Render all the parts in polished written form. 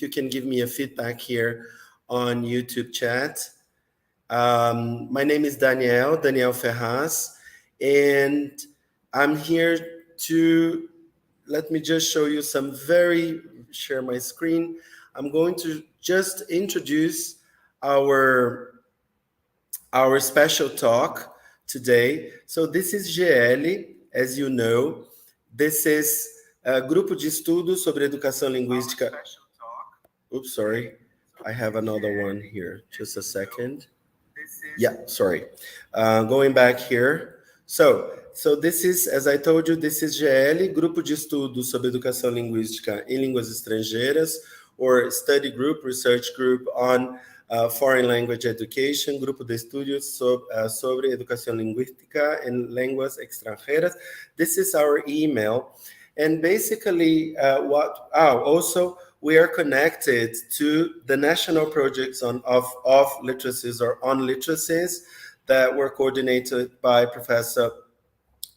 you can give me a feedback here on YouTube chat. My name is Daniel Ferraz, and I'm here to, let me just show you share my screen. I'm going to just introduce our special talk today. So this is GEELLE, as you know. This is a grupo de estudo sobre educação linguística. Oops, sorry. I have another one here. Just a second. Yeah, sorry. Going back here. So this is, as I told you, this is GEELLE, Grupo de Estudo sobre Educação Linguística em Línguas Estrangeiras, or study group, research group on foreign language education, grupo de estudios sobre educação linguística em línguas extranjeras. This is our email. And basically, also, we are connected to the national projects of literacies or on literacies that were coordinated by Professor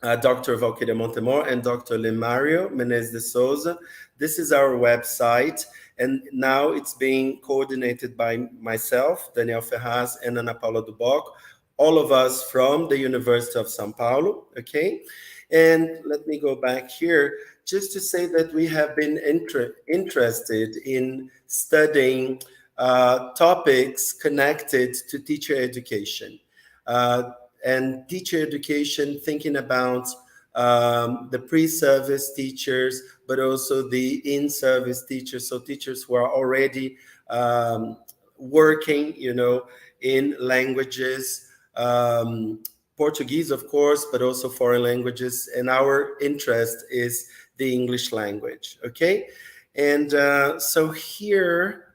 Dr. Valquíria Montemor and Dr. Lynn Menezes de Souza. This is our website, and now it's being coordinated by myself, Daniel Ferraz, and Ana Paula Duboc, all of us from the University of São Paulo, okay? And let me go back here just to say that we have been interested in studying topics connected to teacher education. And teacher education, thinking about the pre-service teachers, but also the in-service teachers, so teachers who are already working, in languages, Portuguese, of course, but also foreign languages, and our interest is the English language, okay? And so here,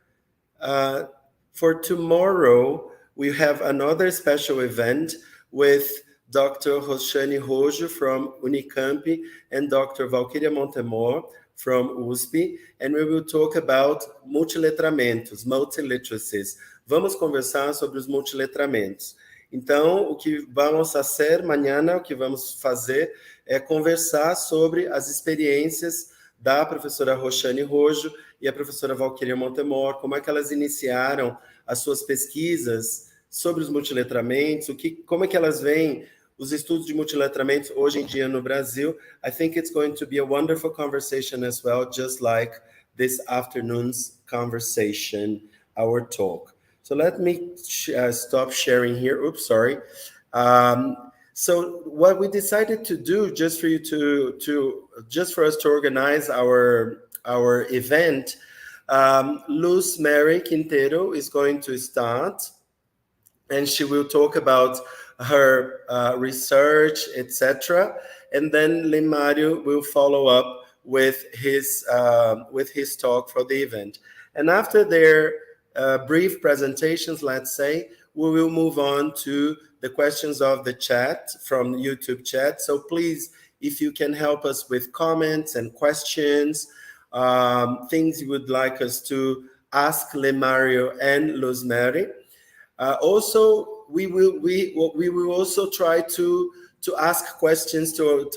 for tomorrow, we have another special event with Dr. Roxane Rojo from Unicamp and Dr. Valquíria Montemor from USP, and we will talk about multiletramentos, multiliteracies. Vamos conversar sobre os multiletramentos. Então, o que vamos fazer amanhã, o que vamos fazer é conversar sobre as experiências da professora Roxane Rojo e a professora Valquíria Montemor, como é que elas iniciaram as suas pesquisas sobre os multiletramentos, como é que elas veem os estudos de multiletramentos hoje em dia no Brasil. I think it's going to be a wonderful conversation as well, just like this afternoon's conversation, our talk. So let me stop sharing here. Oops, sorry. So what we decided to do, just for you just for us to organize our event, Luz Mary Quintero is going to start, and she will talk about her research, etc. And then Lynn will follow up with his talk for the event. And after their brief presentations, let's say, we will move on to the questions of the chat from YouTube chat. So please, if you can help us with comments and questions, things you would like us to ask Lemario and Luz Mary. Also, we will also try to ask questions to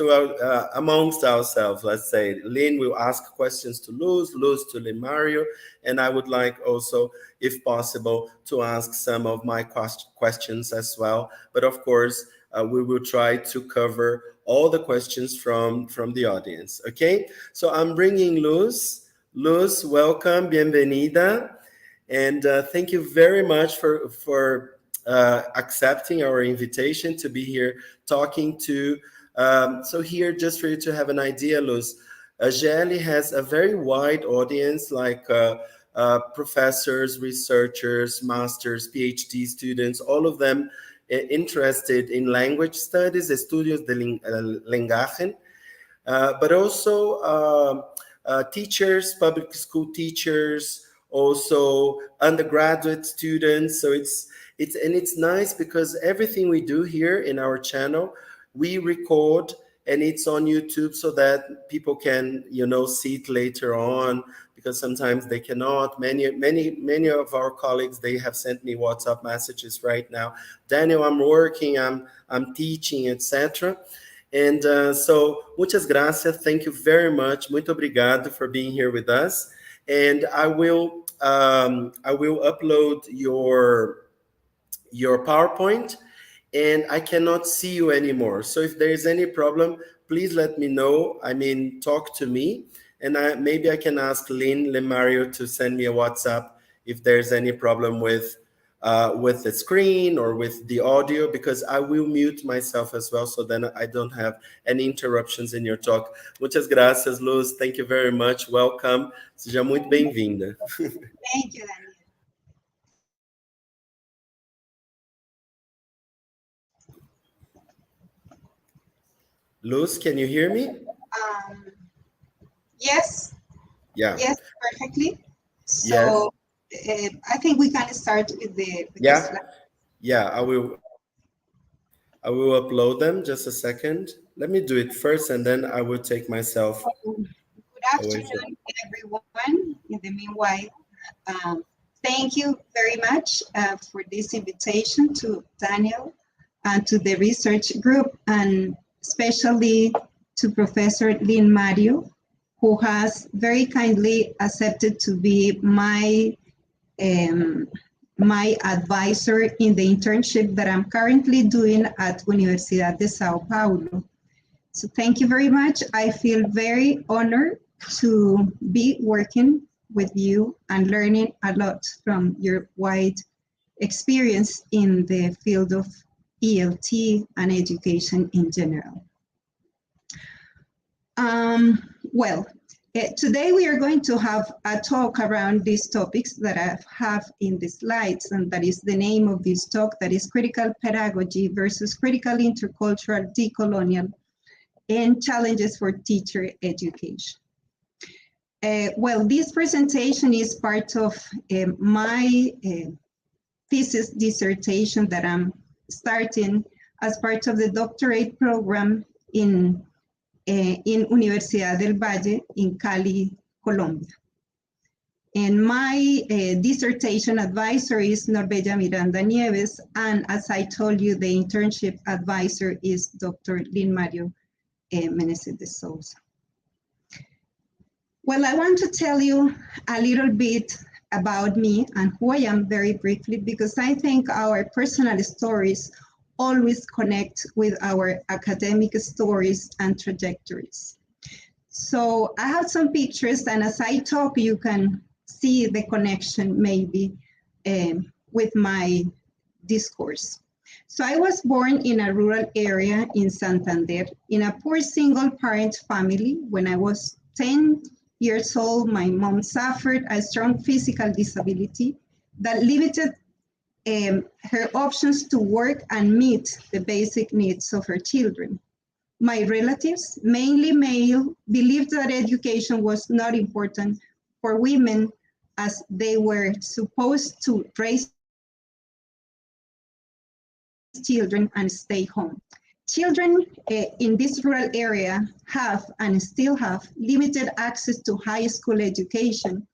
amongst ourselves. Let's say Lynn will ask questions to Luz to Lemario, and I would like also, if possible, to ask some of my questions as well. But of course, we will try to cover all the questions from the audience. Okay, so I'm bringing Luz. Luz, welcome, bienvenida. And thank you very much for accepting our invitation to be here talking to. So here, just for you to have an idea, Luz, GEELLE has a very wide audience, like professors, researchers, masters, PhD students, all of them interested in language studies, estudios de lenguaje, but also teachers, public school teachers, also undergraduate students. So it's nice because everything we do here in our channel, we record, and it's on YouTube so that people can, see it later on, because sometimes they cannot. Many of our colleagues, they have sent me WhatsApp messages right now. Daniel, I'm working, I'm teaching, etc. And so, muchas gracias. Thank you very much. Muito obrigado for being here with us. and I will upload your PowerPoint, and I cannot see you anymore. So if there is any problem, please let me know. I mean, talk to me, and maybe I can ask Lynn Mario to send me a WhatsApp if there's any problem with the screen or with the audio, because I will mute myself as well, so then I don't have any interruptions in your talk. Muchas gracias, Luz. Thank you very much. Welcome. Seja muito bem-vinda. Thank you, Daniel. Luz, can you hear me? Yes. Yeah. Yes, perfectly. So yes. I think we can start with the slide. Yeah, I will upload them. Just a second. Let me do it first, and then I will take myself. Good afternoon, everyone. In the meanwhile, thank you very much for this invitation to Daniel and to the research group, and especially to Professor Lynn Mario, who has very kindly accepted to be my advisor in the internship that I'm currently doing at Universidad de Sao Paulo. So thank you very much. I feel very honored to be working with you and learning a lot from your wide experience in the field of ELT and education in general. Today we are going to have a talk around these topics that I have in the slides, and that is the name of this talk, that is Critical Pedagogy versus Critical Intercultural Decolonial and Challenges for Teacher Education. This presentation is part of my thesis dissertation that I'm starting as part of the doctorate program in Universidad del Valle in Cali, Colombia. And my dissertation advisor is Norbella Miranda Nieves, and as I told you, the internship advisor is Dr. Lynn Mario Menezes de Souza. Well, I want to tell you a little bit about me and who I am very briefly, because I think our personal stories always connect with our academic stories and trajectories. So I have some pictures, and as I talk, you can see the connection maybe with my discourse. So I was born in a rural area in Santander in a poor single parent family. When I was 10 years old, my mom suffered a strong physical disability that limited her options to work and meet the basic needs of her children. My relatives, mainly male, believed that education was not important for women, as they were supposed to raise children and stay home. Children in this rural area have and still have limited access to high school education,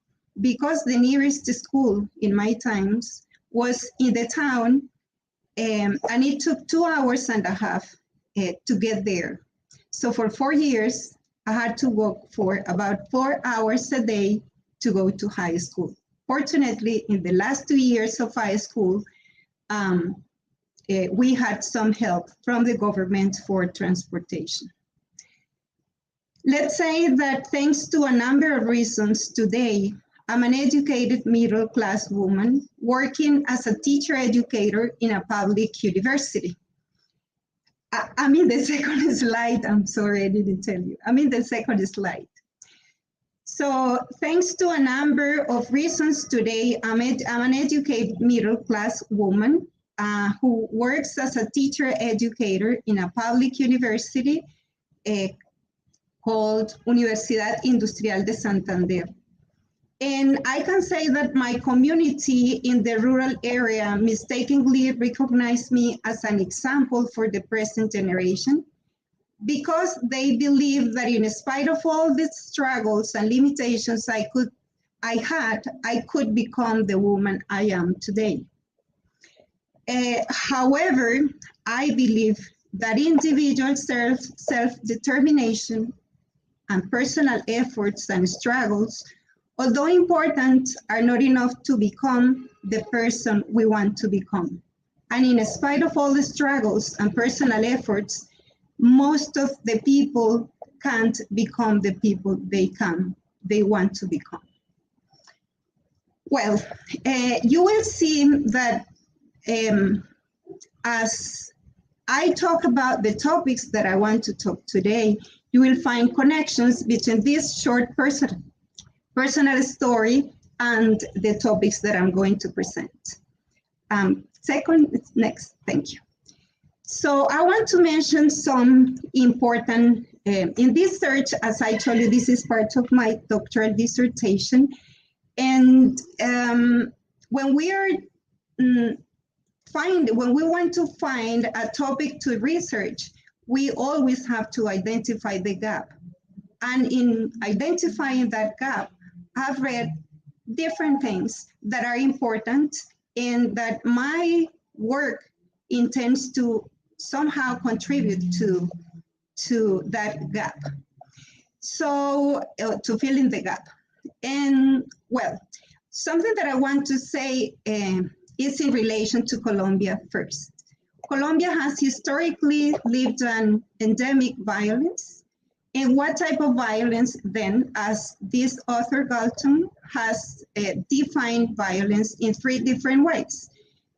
because the nearest school in my times was in the town, and it took 2.5 hours to get there. So for 4 years, I had to walk for about 4 hours a day to go to high school. Fortunately, in the last 2 years of high school, we had some help from the government for transportation. Let's say that thanks to a number of reasons today, I'm an educated middle-class woman working as a teacher educator in a public university. I'm in the second slide. I'm sorry, I didn't tell you. I'm in the second slide. So thanks to a number of reasons today, I'm an educated middle-class woman who works as a teacher educator in a public university called Universidad Industrial de Santander. And I can say that my community in the rural area mistakenly recognized me as an example for the present generation, because they believe that in spite of all the struggles and limitations I could become the woman I am today. However, I believe that individual self-determination and personal efforts and struggles although important, are not enough to become the person we want to become. And in spite of all the struggles and personal efforts, most of the people can't become the people they want to become. Well, you will see that as I talk about the topics that I want to talk today, you will find connections between this short personal story and the topics that I'm going to present. Next, thank you. So I want to mention some important, in this search, as I told you, this is part of my doctoral dissertation. And when we are when we want to find a topic to research, we always have to identify the gap. And in identifying that gap, I've read different things that are important and that my work intends to somehow contribute to that gap. So to fill in the gap. And well, something that I want to say is in relation to Colombia first. Colombia has historically lived an endemic violence. And what type of violence then, as this author Galton has defined violence in 3 different ways.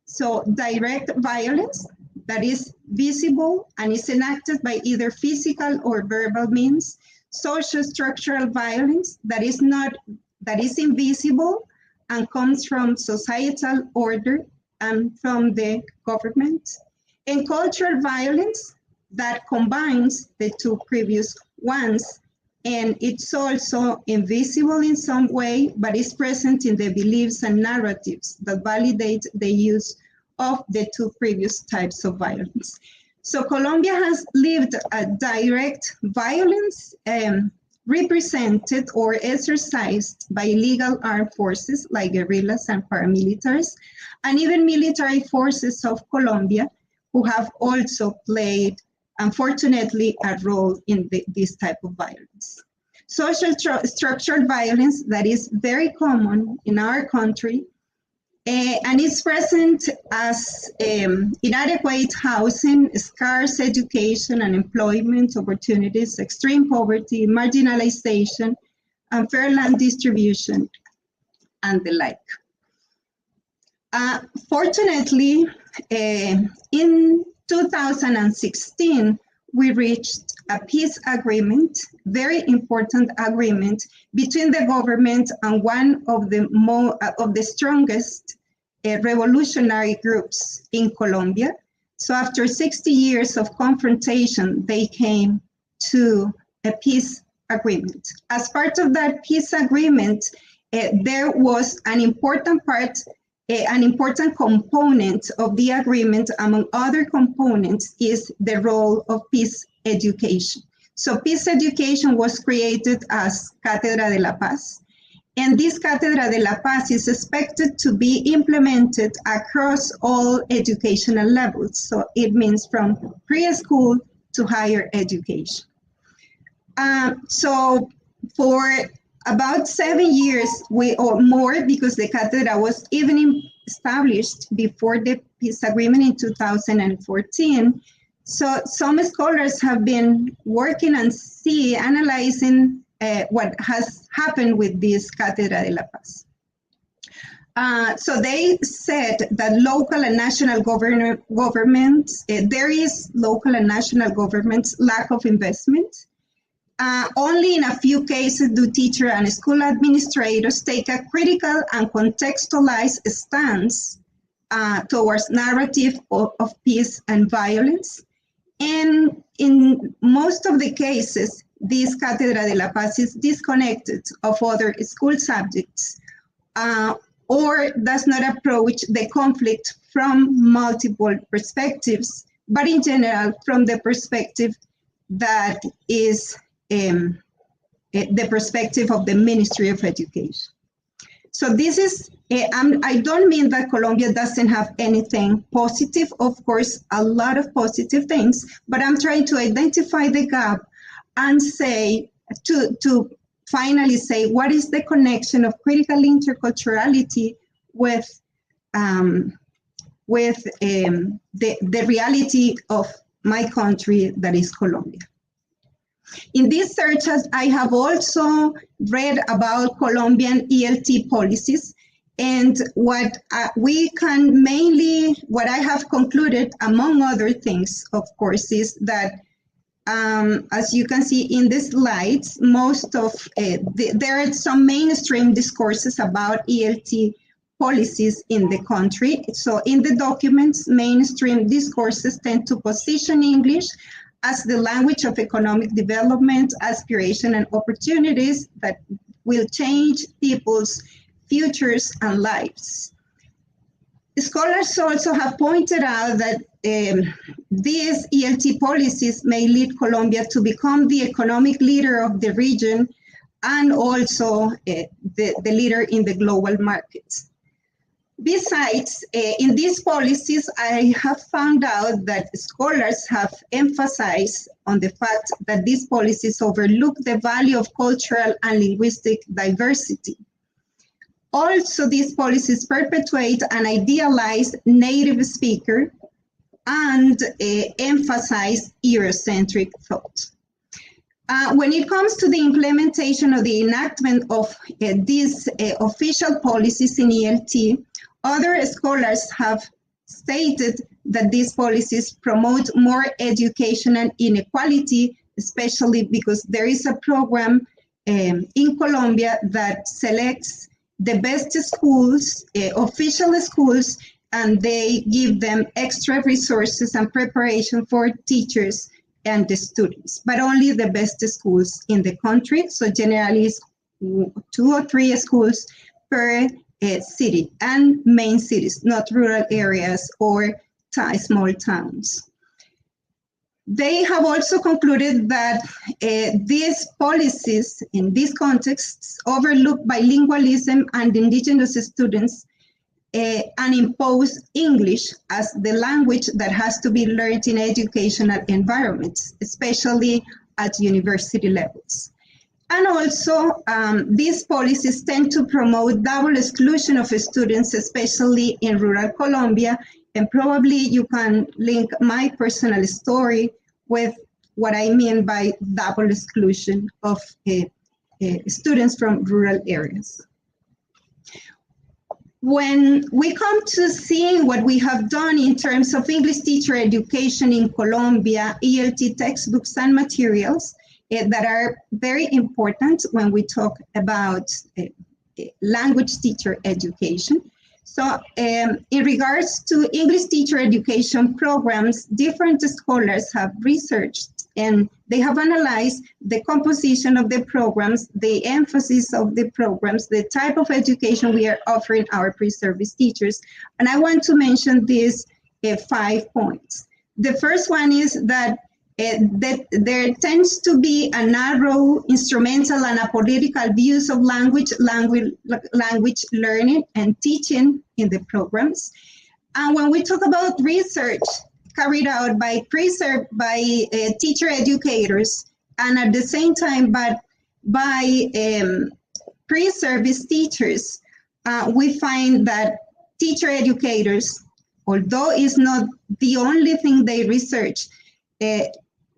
So direct violence, that is visible and is enacted by either physical or verbal means. Social structural violence, that is invisible and comes from societal order and from the government. And cultural violence that combines the 2 previous ones, and it's also invisible in some way, but is present in the beliefs and narratives that validate the use of the 2 previous types of violence. So Colombia has lived a direct violence represented or exercised by legal armed forces like guerrillas and paramilitaries, and even military forces of Colombia, who have also played, unfortunately, a role in this type of violence. Social structural violence that is very common in our country, and is present as inadequate housing, scarce education and employment opportunities, extreme poverty, marginalization, unfair land distribution, and the like. Fortunately, in 2016, we reached a peace agreement, very important agreement between the government and one of the strongest revolutionary groups in Colombia. So after 60 years of confrontation, they came to a peace agreement. As part of that peace agreement, there was an important part, an important component of the agreement, among other components, is the role of peace education. So peace education was created as Cátedra de la Paz. And this Cátedra de la Paz is expected to be implemented across all educational levels. So it means from preschool to higher education. So for about 7 years or more, because the Cátedra was even established before the peace agreement in 2014. So some scholars have been working and analyzing what has happened with this Cátedra de la Paz. So they said that local and national governments, there is local and national governments' lack of investment. Only in a few cases do teacher and school administrators take a critical and contextualized stance towards narrative of peace and violence. And in most of the cases, this Cátedra de la Paz is disconnected of other school subjects or does not approach the conflict from multiple perspectives, but in general, from the perspective that is the perspective of the Ministry of Education. So this is, I don't mean that Colombia doesn't have anything positive, of course, a lot of positive things, but I'm trying to identify the gap and say, to finally say, what is the connection of critical interculturality with the reality of my country, that is Colombia. In these searches, I have also read about Colombian ELT policies, and what we can mainly, what I have concluded, among other things, of course, is that as you can see in the slides, most of there are some mainstream discourses about ELT policies in the country. So in the documents, mainstream discourses tend to position English as the language of economic development, aspiration, and opportunities that will change people's futures and lives. Scholars also have pointed out that these ELT policies may lead Colombia to become the economic leader of the region and also the leader in the global markets. Besides, in these policies, I have found out that scholars have emphasized on the fact that these policies overlook the value of cultural and linguistic diversity. Also, these policies perpetuate an idealized native speaker and emphasize Eurocentric thought. When it comes to the implementation of the enactment of these official policies in ELT, other scholars have stated that these policies promote more education and inequality, especially because there is a program in Colombia that selects the best schools, official schools, and they give them extra resources and preparation for teachers and the students, but only the best schools in the country. So generally it's 2 or 3 schools per city, and main cities, not rural areas or small towns. They have also concluded that these policies in these contexts overlook bilingualism and indigenous students and impose English as the language that has to be learned in educational environments, especially at university levels. And also, these policies tend to promote double exclusion of students, especially in rural Colombia. And probably you can link my personal story with what I mean by double exclusion of students from rural areas. When we come to seeing what we have done in terms of English teacher education in Colombia, ELT textbooks and materials that are very important when we talk about language teacher education. So in regards to English teacher education programs, different scholars have researched and they have analyzed the composition of the programs, the emphasis of the programs, the type of education we are offering our pre-service teachers. And I want to mention these 5 points. The first one is that there tends to be a narrow, instrumental, and apolitical views of language learning and teaching in the programs. And when we talk about research carried out by teacher educators, and at the same time by pre-service teachers, we find that teacher educators, although it's not the only thing they research,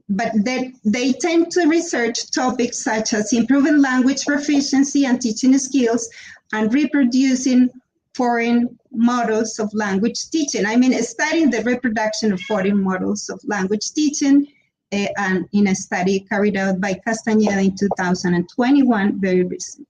but they tend to research topics such as improving language proficiency and teaching skills and reproducing foreign models of language teaching. I mean, studying the reproduction of foreign models of language teaching, and in a study carried out by Castañeda in 2021, very recent.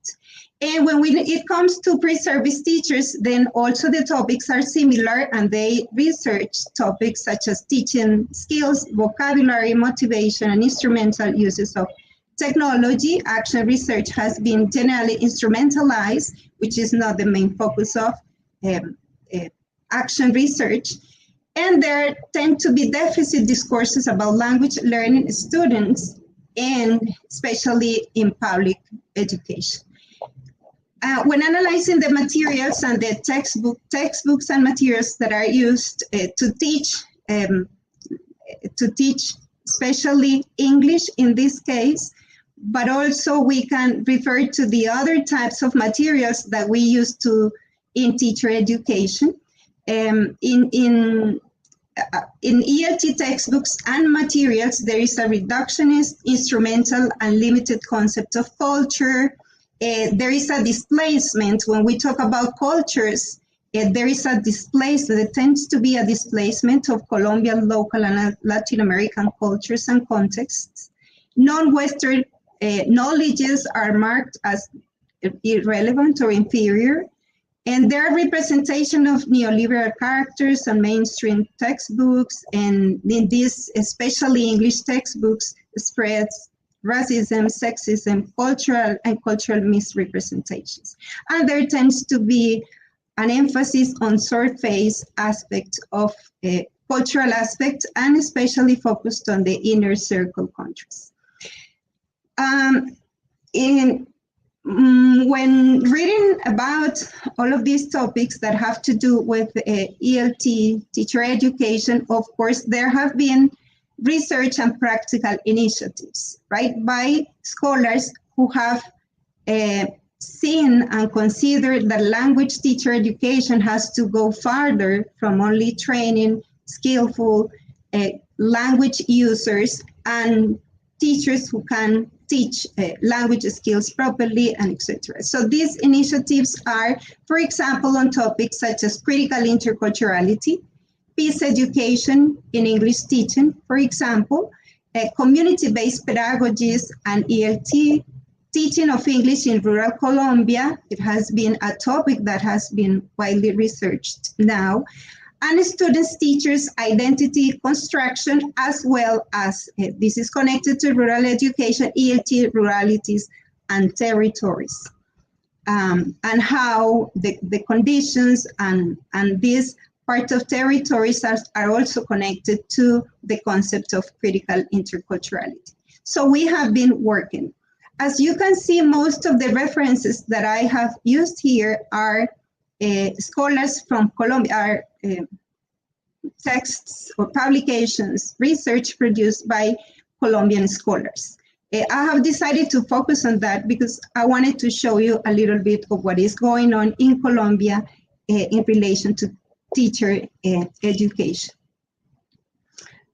And when it comes to pre-service teachers, then also the topics are similar, and they research topics such as teaching skills, vocabulary, motivation, and instrumental uses of technology. Action research has been generally instrumentalized, which is not the main focus of action research. And there tend to be deficit discourses about language learning students, and especially in public education. When analyzing the materials and the textbooks and materials that are used to teach, especially English in this case, but also we can refer to the other types of materials that we use in teacher education. In ELT textbooks and materials, there is a reductionist, instrumental, and limited concept of culture. There is a displacement. When we talk about cultures, there is a displacement. There tends to be a displacement of Colombian, local, and Latin American cultures and contexts. Non-Western knowledges are marked as irrelevant or inferior. And there are representation of neoliberal characters on mainstream textbooks, and in these, especially English textbooks, spreads racism, sexism, cultural misrepresentations. And there tends to be an emphasis on surface aspect of cultural aspect, and especially focused on the inner circle countries. When reading about all of these topics that have to do with ELT, teacher education, of course, there have been research and practical initiatives, right, by scholars who have seen and considered that language teacher education has to go farther from only training skillful language users and teachers who can teach language skills properly, and etc. So these initiatives are, for example, on topics such as critical interculturality, peace education in English teaching, for example, community-based pedagogies and ELT, teaching of English in rural Colombia. It has been a topic that has been widely researched now, and students, teachers, identity construction, as well as, this is connected to rural education, ELT, ruralities, and territories, and how the conditions and this part of territories are also connected to the concept of critical interculturality. So we have been working. As you can see, most of the references that I have used here are scholars from Colombia, are texts or publications, research produced by Colombian scholars. I have decided to focus on that because I wanted to show you a little bit of what is going on in Colombia in relation to teacher education.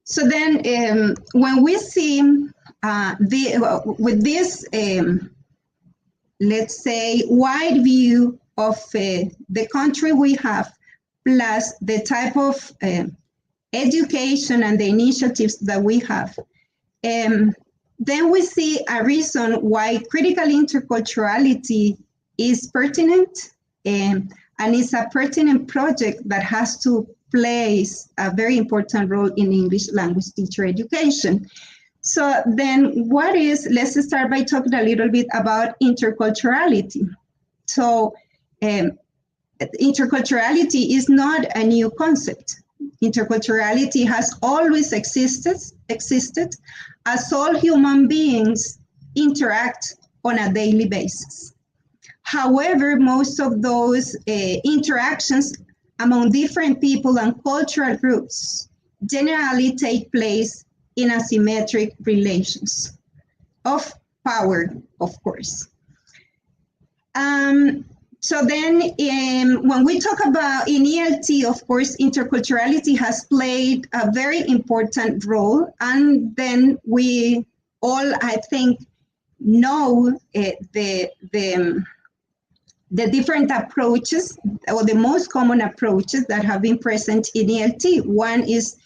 So then when we see with this, let's say, wide view of the country we have, plus the type of education and the initiatives that we have, then we see a reason why critical interculturality is pertinent, and it's a pertinent project that has to play a very important role in English language teacher education. So then what is, let's start by talking a little bit about interculturality. So interculturality is not a new concept. Interculturality has always existed as all human beings interact on a daily basis. However, most of those interactions among different people and cultural groups generally take place in asymmetric relations of power, of course. So then when we talk about in ELT, of course, interculturality has played a very important role. And then we all, I think, know the different approaches, or the most common approaches that have been present in ELT. One is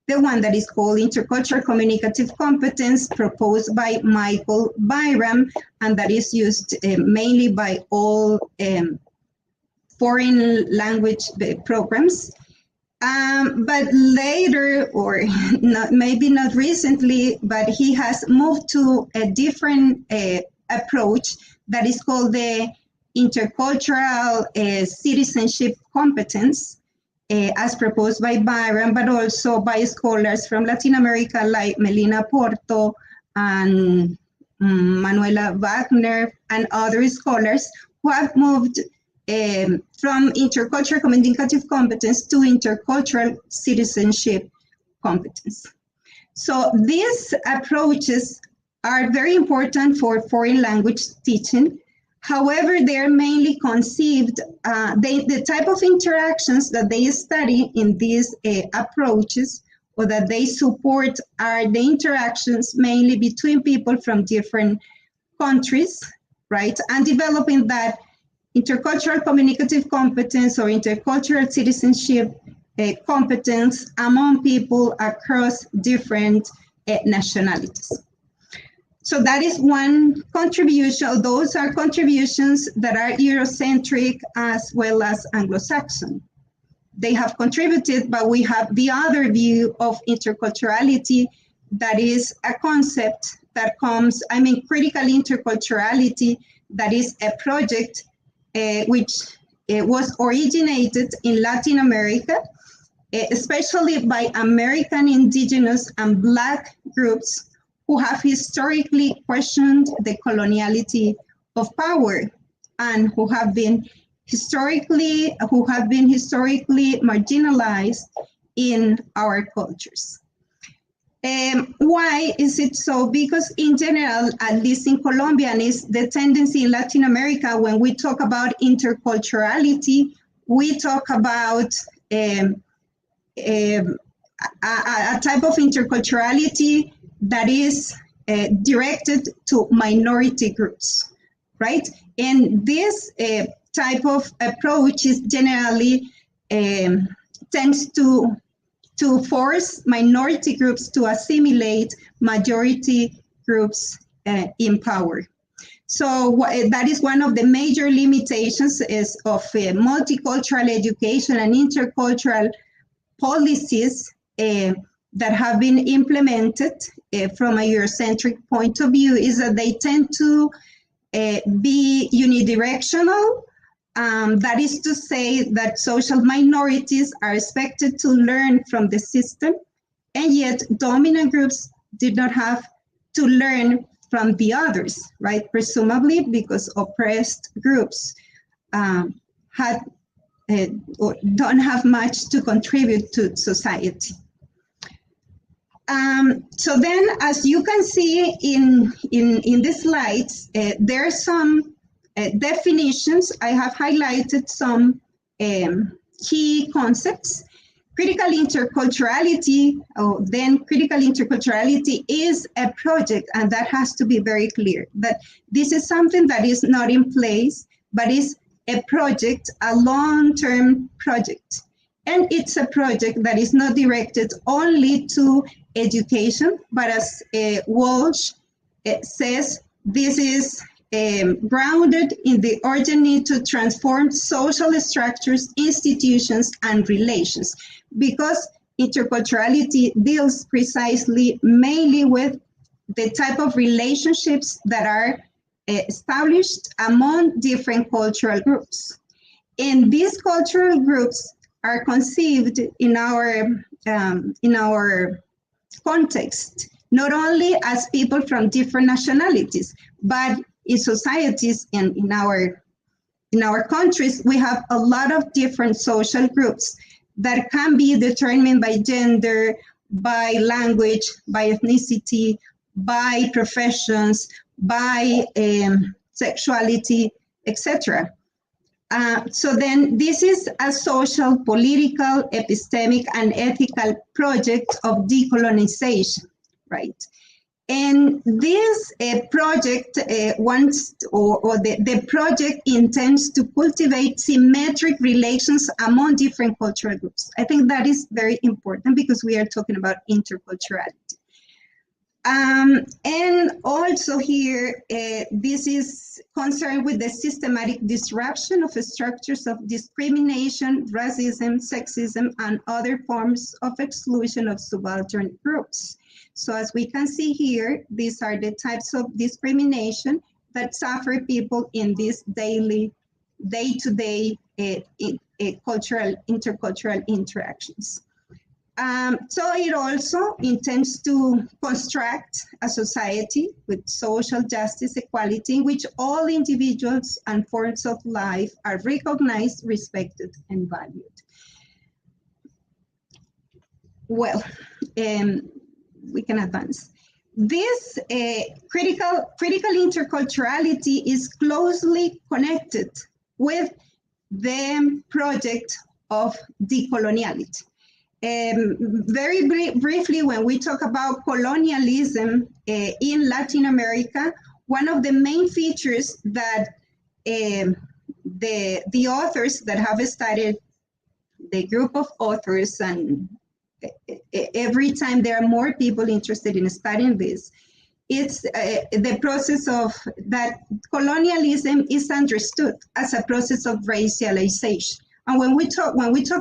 the one that is called intercultural communicative competence, proposed by Michael Byram, and that is used mainly by all foreign language programs. But later, or maybe not recently, but he has moved to a different approach that is called the intercultural citizenship competence, as proposed by Byram, but also by scholars from Latin America like Melina Porto and Manuela Wagner and other scholars who have moved from intercultural communicative competence to intercultural citizenship competence. So these approaches are very important for foreign language teaching. However, they are mainly conceived, the type of interactions that they study in these approaches or that they support are the interactions mainly between people from different countries, right? And developing that intercultural communicative competence or intercultural citizenship competence among people across different nationalities. So that is one contribution. Those are contributions that are Eurocentric as well as Anglo-Saxon. They have contributed, but we have the other view of interculturality that is a concept that comes, critical interculturality, that is a project which was originated in Latin America, especially by American indigenous and Black groups who have historically questioned the coloniality of power and who have been historically marginalized in our cultures. Why is it so? Because in general, at least in Colombian, is the tendency in Latin America, when we talk about interculturality, we talk about a type of interculturality that is directed to minority groups, right? And this type of approach is generally tends to force minority groups to assimilate majority groups in power. So that is one of the major limitations of multicultural education and intercultural policies that have been implemented from a Eurocentric point of view, is that they tend to be unidirectional. That is to say that social minorities are expected to learn from the system, and yet dominant groups did not have to learn from the others, right? Presumably because oppressed groups don't have much to contribute to society. So then, as you can see in the slides, there are some definitions. I have highlighted some key concepts. Critical interculturality, critical interculturality is a project, and that has to be very clear, that this is something that is not in place, but is a project, a long-term project. And it's a project that is not directed only to education, but as Walsh says, this is grounded in the urgent need to transform social structures, institutions, and relations, because interculturality deals precisely mainly with the type of relationships that are established among different cultural groups. And these cultural groups are conceived in our context, not only as people from different nationalities, but in societies and in our countries, we have a lot of different social groups that can be determined by gender, by language, by ethnicity, by professions, by sexuality, etc. So then this is a social, political, epistemic, and ethical project of decolonization, right? And this project the project intends to cultivate symmetric relations among different cultural groups. I think that is very important because we are talking about interculturality. And also here, this is concerned with the systematic disruption of structures of discrimination, racism, sexism, and other forms of exclusion of subaltern groups. So as we can see here, these are the types of discrimination that suffer people in these daily, day-to-day intercultural interactions. So it also intends to construct a society with social justice, equality, in which all individuals and forms of life are recognized, respected, and valued. Well, we can advance. this critical interculturality is closely connected with the project of decoloniality. Very briefly, when we talk about colonialism in Latin America, one of the main features that the authors that have studied, the group of authors, and every time there are more people interested in studying this, it's the process of that colonialism is understood as a process of racialization. And when we talk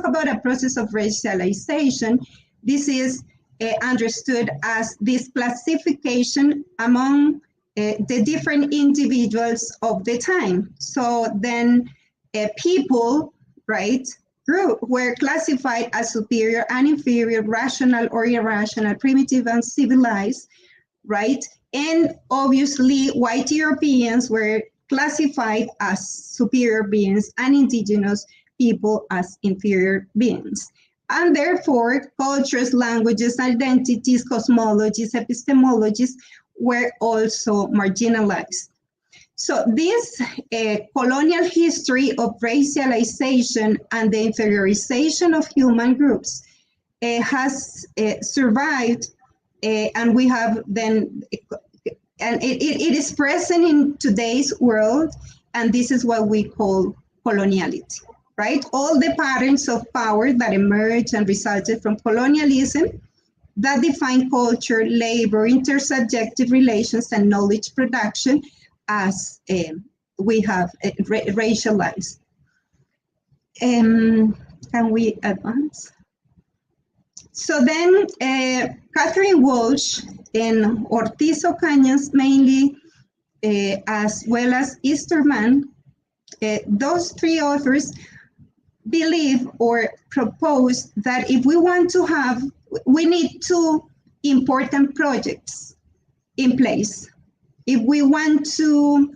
about a process of racialization, this is understood as this classification among the different individuals of the time. So then people, right, were classified as superior and inferior, rational or irrational, primitive and civilized, right? And obviously white Europeans were classified as superior beings and indigenous people as inferior beings. And therefore, cultures, languages, identities, cosmologies, epistemologies were also marginalized. So this colonial history of racialization and the inferiorization of human groups has survived, and we have then, and it is present in today's world, and this is what we call coloniality, right? All the patterns of power that emerged and resulted from colonialism that define culture, labor, intersubjective relations, and knowledge production as we have racialized. Can we advance? So then Catherine Walsh and Ortiz Ocañas mainly, as well as Easterman, those three authors believe or propose that if we want to have, we need two important projects in place if we want to,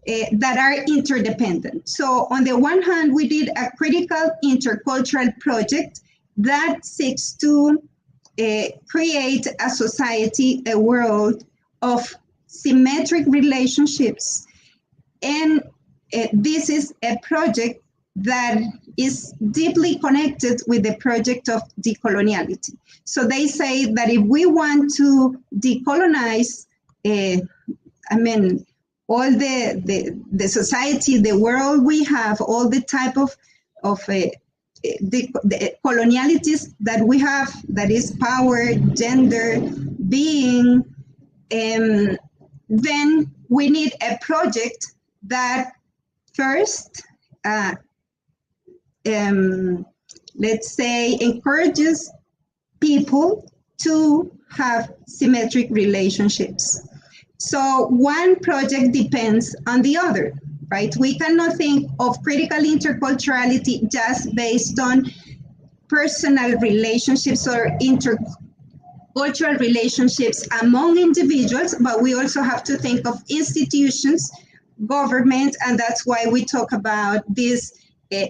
that are interdependent. So on the one hand, we did a critical intercultural project that seeks to create a society, a world of symmetric relationships. And this is a project that is deeply connected with the project of decoloniality. So they say that if we want to decolonize, all the society, the world we have, all the type of the colonialities that we have, that is power, gender, being, then we need a project that first, let's say, encourages people to have symmetric relationships. So one project depends on the other, right? We cannot think of critical interculturality just based on personal relationships or intercultural relationships among individuals, but we also have to think of institutions, government, and that's why we talk about this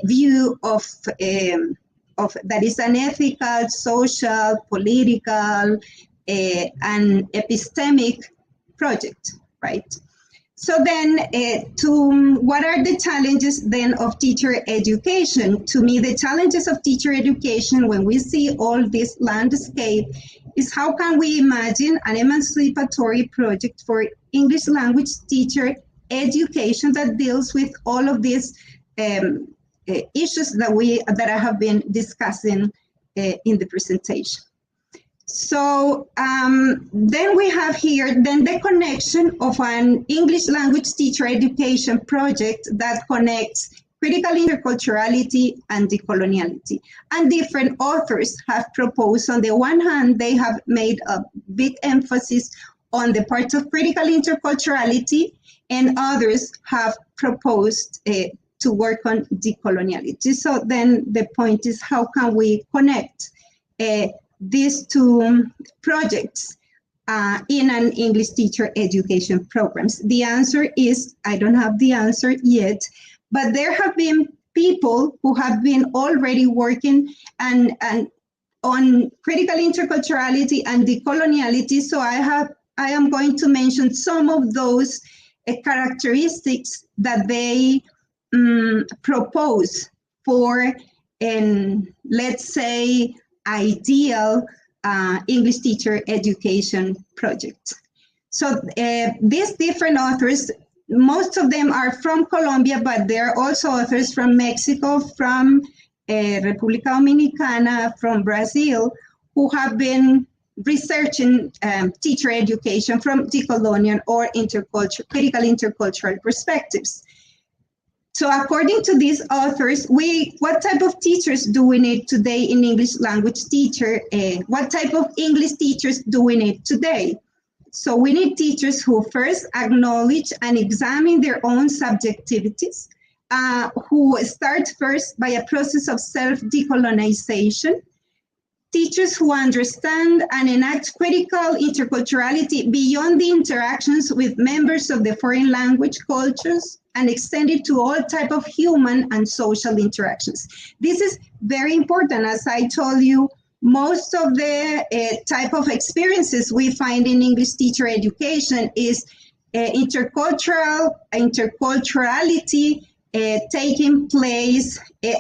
view of that is an ethical, social, political, and epistemic project, right? So then what are the challenges then of teacher education? To me, the challenges of teacher education, when we see all this landscape, is how can we imagine an emancipatory project for English language teacher education that deals with all of these issues that I have been discussing in the presentation. So then we have here then the connection of an English language teacher education project that connects critical interculturality and decoloniality. And different authors have proposed, on the one hand, they have made a big emphasis on the part of critical interculturality, and others have proposed to work on decoloniality. So then the point is, how can we connect these two projects in an English teacher education programs? The answer is, I don't have the answer yet, but there have been people who have been already working and on critical interculturality and decoloniality. So I have I am going to mention some of those characteristics that they propose for an, let's say, ideal English teacher education project. So these different authors, most of them are from Colombia, but there are also authors from Mexico, from República Dominicana, from Brazil, who have been researching teacher education from decolonial or critical intercultural perspectives. So according to these authors, what type of teachers do we need today in English language teacher? What type of English teachers do we need today? So we need teachers who first acknowledge and examine their own subjectivities, who start first by a process of self-decolonization, teachers who understand and enact critical interculturality beyond the interactions with members of the foreign language cultures and extend it to all type of human and social interactions. This is very important. As I told you, most of the type of experiences we find in English teacher education is interculturality taking place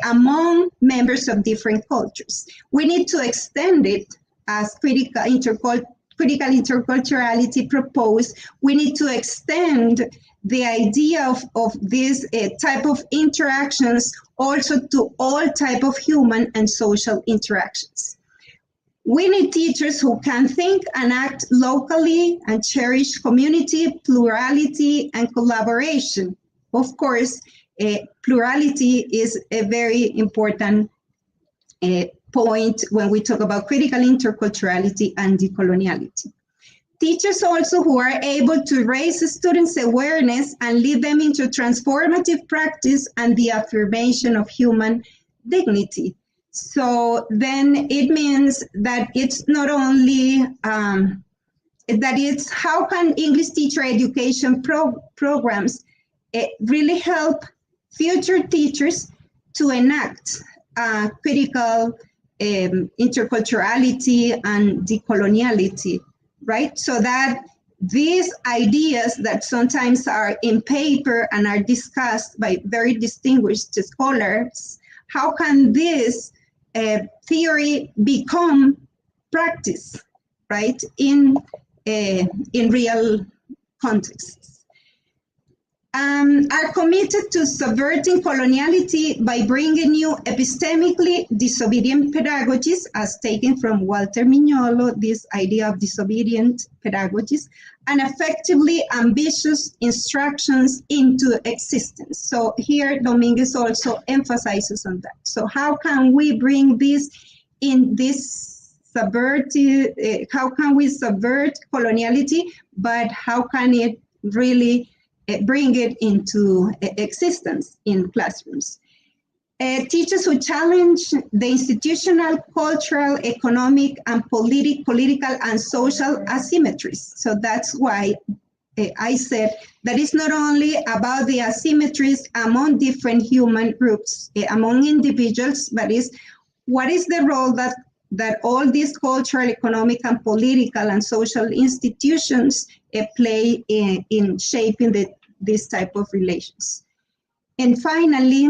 among members of different cultures. We need to extend it as critical interculturality proposed. We need to extend the idea of this type of interactions also to all type of human and social interactions. We need teachers who can think and act locally and cherish community, plurality, and collaboration. Of course, plurality is a very important point when we talk about critical interculturality and decoloniality. Teachers also who are able to raise students' awareness and lead them into transformative practice and the affirmation of human dignity. So then it means that it's not only, that it's how can English teacher education programs really help future teachers to enact critical interculturality and decoloniality, right? So that these ideas that sometimes are in paper and are discussed by very distinguished scholars, how can this theory become practice, right, in real contexts? Are committed to subverting coloniality by bringing new epistemically disobedient pedagogies, as taken from Walter Mignolo, this idea of disobedient pedagogies, and effectively ambitious instructions into existence. So here Dominguez also emphasizes on that. So how can we bring this in this subverted, how can we subvert coloniality, but how can it really bring it into existence in classrooms? Teachers who challenge the institutional, cultural, economic, and political and social asymmetries. So that's why I said that it's not only about the asymmetries among different human groups, among individuals, but is what is the role that all these cultural, economic, and political and social institutions play in shaping this type of relations. And finally,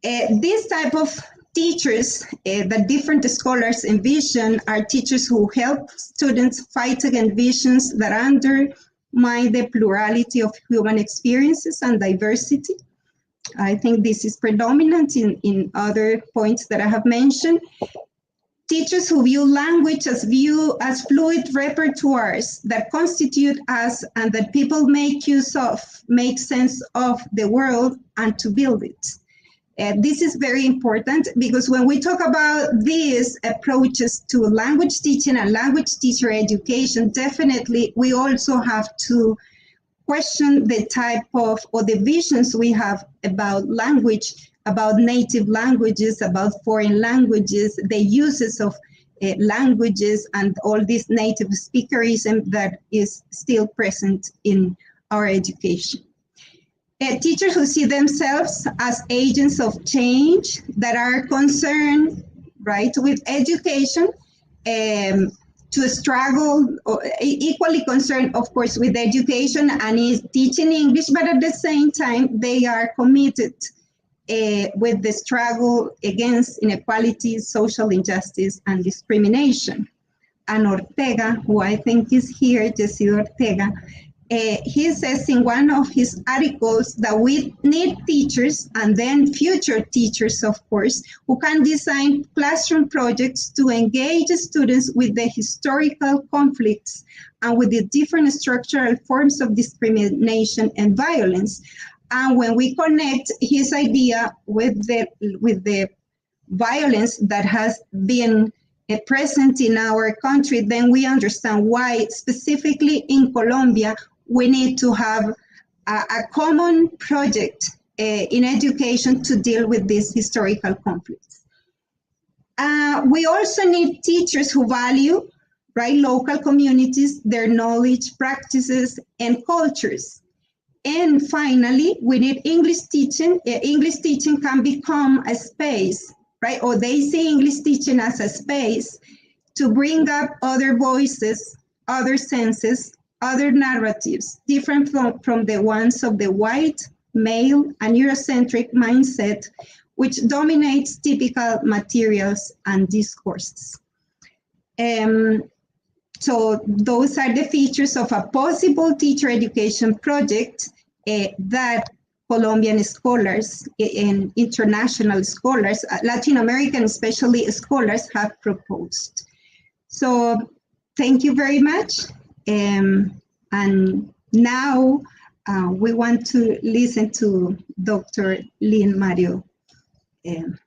this type of teachers that different scholars envision are teachers who help students fight against visions that undermine the plurality of human experiences and diversity. I think this is predominant in other points that I have mentioned. Teachers who view language as fluid repertoires that constitute us and that people make use of, make sense of the world and to build it. This is very important because when we talk about these approaches to language teaching and language teacher education, definitely we also have to question the type of, or the visions we have about language, about native languages, about foreign languages, the uses of languages, and all this native speakerism that is still present in our education. Teachers who see themselves as agents of change that are concerned, right, with education, to struggle, or equally concerned, of course, with education and is teaching English, but at the same time, they are committed with the struggle against inequality, social injustice, and discrimination. And Ortega, who I think is here, Jesse Ortega, he says in one of his articles that we need teachers, and then future teachers, of course, who can design classroom projects to engage students with the historical conflicts and with the different structural forms of discrimination and violence. And when we connect his idea with the violence that has been present in our country, then we understand why, specifically in Colombia, we need to have a common project in education to deal with these historical conflicts. We also need teachers who value, right, local communities, their knowledge, practices, and cultures. And finally, we need English teaching. English teaching can become a space, right? Or they see English teaching as a space to bring up other voices, other senses, other narratives, different from the ones of the white, male, and Eurocentric mindset, which dominates typical materials and discourses. So those are the features of a possible teacher education project that Colombian scholars and international scholars, Latin American especially scholars, have proposed. So thank you very much. And now we want to listen to Dr. Lynn Mario to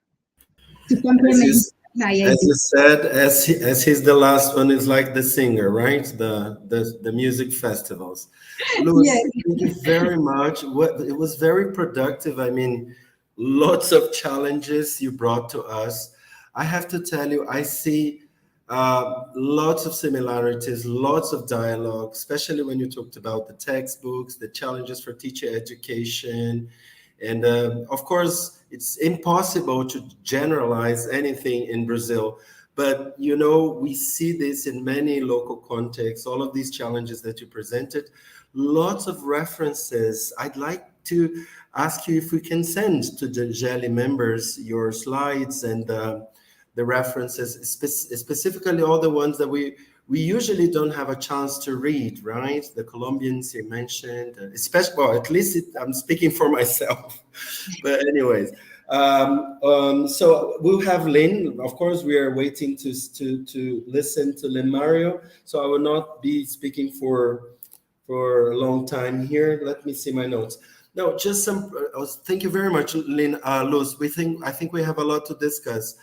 complement. As you said, as he's the last one, is like the singer, right? The music festivals. Luz, Yes. thank you very much. It was very productive. I mean, lots of challenges you brought to us. I have to tell you, I see lots of similarities, lots of dialogue, especially when you talked about the textbooks, the challenges for teacher education. And of course, it's impossible to generalize anything in Brazil. But, you know, we see this in many local contexts, all of these challenges that you presented, lots of references. I'd like to ask you if we can send to the GEELLE members your slides and the references, specifically all the ones that we usually don't have a chance to read, right? The Colombians you mentioned, especially, well, at least I'm speaking for myself. But anyways, so we'll have Lynn. Of course, we are waiting to listen to Lynn Mario. So I will not be speaking for a long time here. Let me see my notes. No, just some. Thank you very much, Lynn. Luz, I think we have a lot to discuss.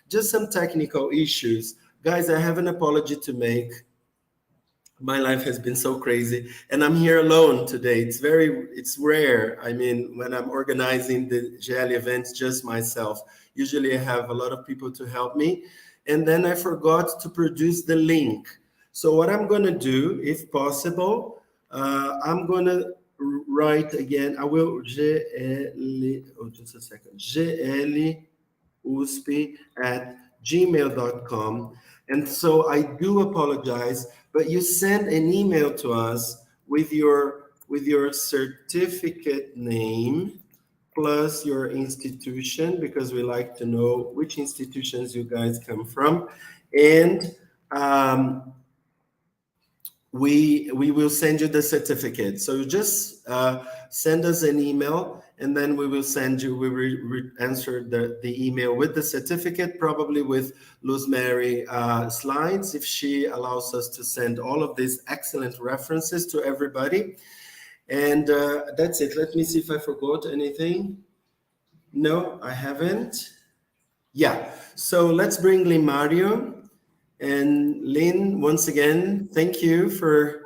Just some technical issues. Guys, I have an apology to make. My life has been so crazy, and I'm here alone today. It's rare. I mean, when I'm organizing the GEELLE events, just myself. Usually I have a lot of people to help me, and then I forgot to produce the link. So what I'm gonna do, if possible, I'm gonna write again. I will GEELLE, just a second, GEELLE@gmail.com. And so I do apologize, but you send an email to us with your certificate name plus your institution, because we like to know which institutions you guys come from. And we will send you the certificate. So you just send us an email, and then we will send you, we will answer the email with the certificate, probably with Luzmary slides, if she allows us to send all of these excellent references to everybody. And that's it. Let me see if I forgot anything. No, I haven't. Yeah, so let's bring Lynn Mario. And Lynn, once again, thank you for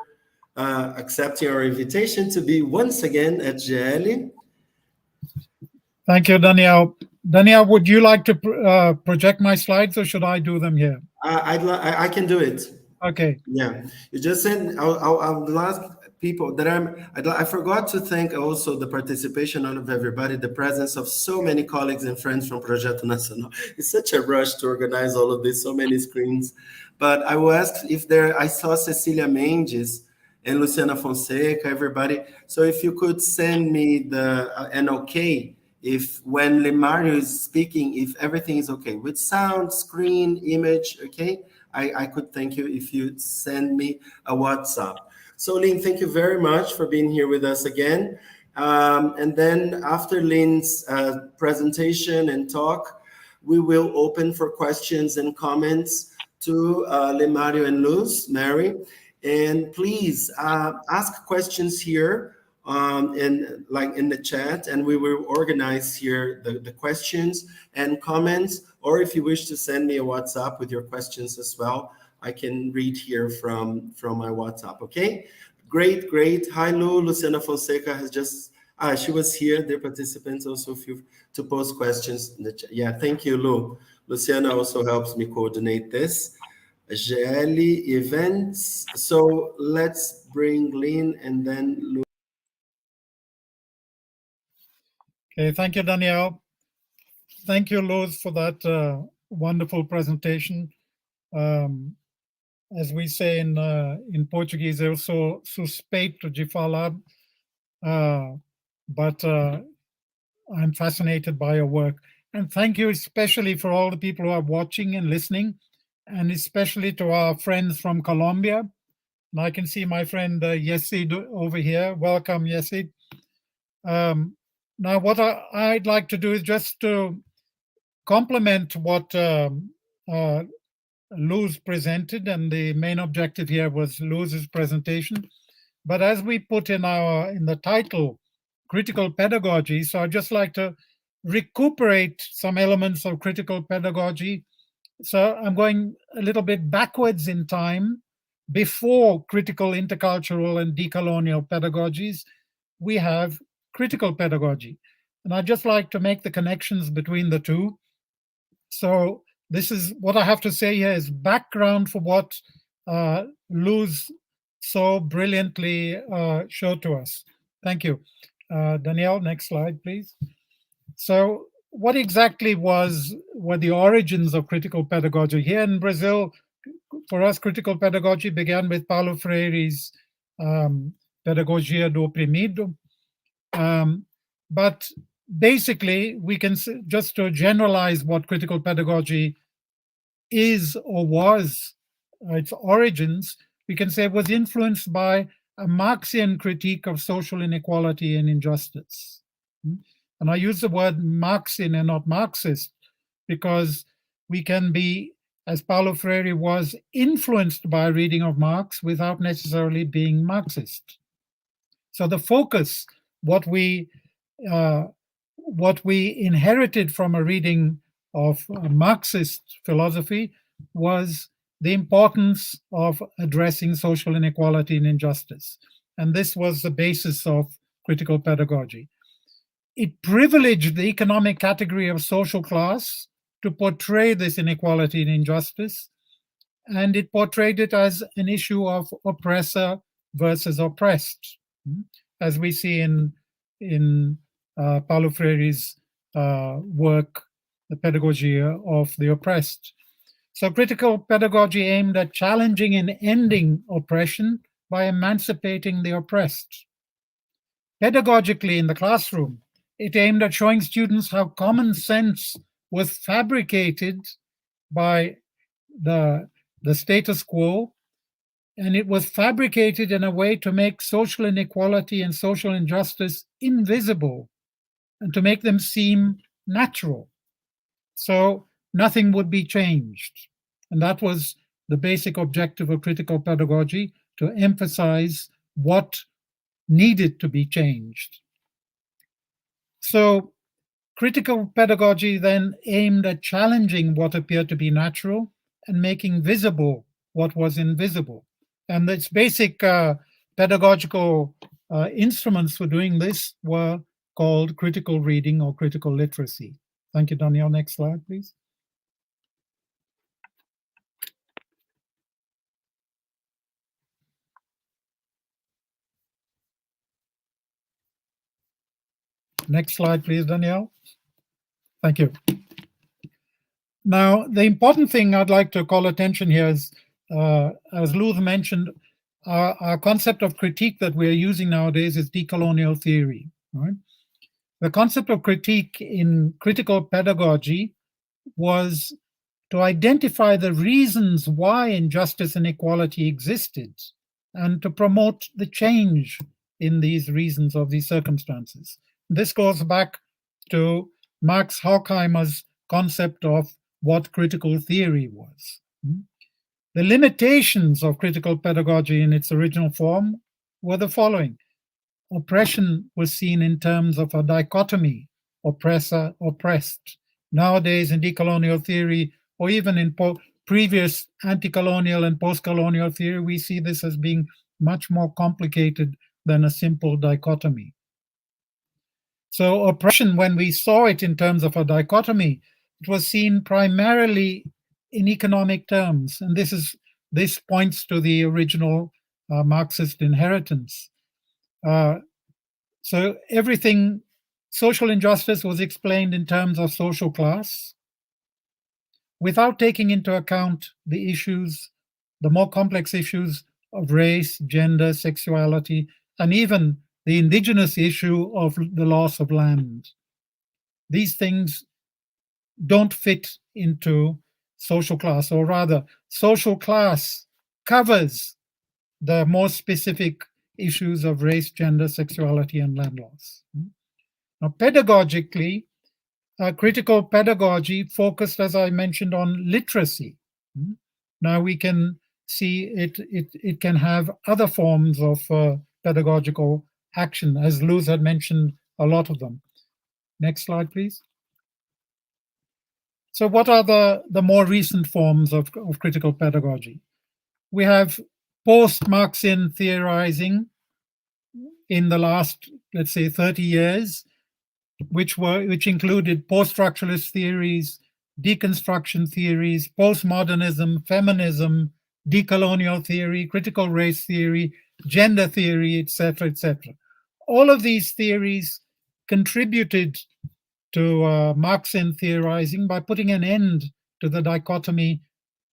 accepting our invitation to be once again at GEELLE. Thank you, Danielle. Danielle, would you like to project my slides, or should I do them here? I can do it. Okay. Yeah, you just send. I'll people that I forgot to thank also the participation of everybody, the presence of so many colleagues and friends from Projeto Nacional. It's such a rush to organize all of this, so many screens. But I will ask if I saw Cecilia Mendes and Luciana Fonseca, everybody. So if you could send me an okay, if when Lemario is speaking, if everything is okay with sound, screen, image, okay? I could thank you if you send me a WhatsApp. So Lynn, thank you very much for being here with us again. And then after Lynn's presentation and talk, we will open for questions and comments to Lemario and Luz, Mary. And please ask questions here in the chat, and we will organize here the questions and comments. Or if you wish to send me a WhatsApp with your questions as well, I can read here from my WhatsApp. Okay, great. Hi, Lu. Luciana Fonseca has just she was here. The participants also feel to post questions in the chat. Yeah, thank you, Lu. Luciana also helps me coordinate this. GEELLE events. So let's bring Lynn and then Lu. Okay, thank you, Danielle. Thank you, Luz, for that wonderful presentation. As we say in Portuguese, eu sou suspeito de falar, but I'm fascinated by your work. And thank you especially for all the people who are watching and listening, and especially to our friends from Colombia. And I can see my friend Yesid over here. Welcome, Yesid. Now, what I'd like to do is just to complement what Luz presented, and the main objective here was Luz's presentation. But as we put in the title, critical pedagogy, so I'd just like to recuperate some elements of critical pedagogy. So I'm going a little bit backwards in time. Before critical, intercultural, and decolonial pedagogies, we have critical pedagogy. And I'd just like to make the connections between the two. So this is what I have to say here is background for what Luz so brilliantly showed to us. Thank you. Danielle, next slide, please. So what exactly were the origins of critical pedagogy? Here in Brazil, for us, critical pedagogy began with Paulo Freire's Pedagogia do Oprimido. But basically, we can just to generalize what critical pedagogy is or was, its origins, we can say it was influenced by a Marxian critique of social inequality and injustice. And I use the word Marxian and not Marxist because we can be, as Paulo Freire was, influenced by a reading of Marx without necessarily being Marxist. So the focus, what we inherited from a reading of Marxist philosophy was the importance of addressing social inequality and injustice. And this was the basis of critical pedagogy. It privileged the economic category of social class to portray this inequality and injustice, and it portrayed it as an issue of oppressor versus oppressed, as we see in Paulo Freire's work, The Pedagogy of the Oppressed. So critical pedagogy aimed at challenging and ending oppression by emancipating the oppressed. Pedagogically, in the classroom, it aimed at showing students how common sense was fabricated by the status quo, and it was fabricated in a way to make social inequality and social injustice invisible and to make them seem natural. So nothing would be changed. And that was the basic objective of critical pedagogy, to emphasize what needed to be changed. So critical pedagogy then aimed at challenging what appeared to be natural and making visible what was invisible. And its basic pedagogical instruments for doing this were called critical reading or critical literacy. Thank you, Danielle. Next slide, please. Next slide, please, Danielle. Thank you. Now, the important thing I'd like to call attention here is, as Luz mentioned, our concept of critique that we're using nowadays is decolonial theory. Right? The concept of critique in critical pedagogy was to identify the reasons why injustice and inequality existed and to promote the change in these reasons of these circumstances. This goes back to Max Horkheimer's concept of what critical theory was. The limitations of critical pedagogy in its original form were the following. Oppression was seen in terms of a dichotomy, oppressor, oppressed. Nowadays, in decolonial theory, or even in previous anti-colonial and post-colonial theory, we see this as being much more complicated than a simple dichotomy. So oppression, when we saw it in terms of a dichotomy, it was seen primarily in economic terms. And this points to the original Marxist inheritance. So everything, social injustice was explained in terms of social class, without taking into account the issues, the more complex issues of race, gender, sexuality, and even the indigenous issue of the loss of land. These things don't fit into social class, or rather, social class covers the more specific issues of race, gender, sexuality, and land loss. Now, pedagogically, critical pedagogy focused, as I mentioned, on literacy. Now we can see it can have other forms of pedagogical action, as Luz had mentioned a lot of them. Next slide, please. So what are the more recent forms of critical pedagogy? We have post-Marxian theorizing in the last, let's say, 30 years, which included post-structuralist theories, deconstruction theories, postmodernism, feminism, decolonial theory, critical race theory, gender theory, etc., etc. All of these theories contributed to Marxian theorizing by putting an end to the dichotomy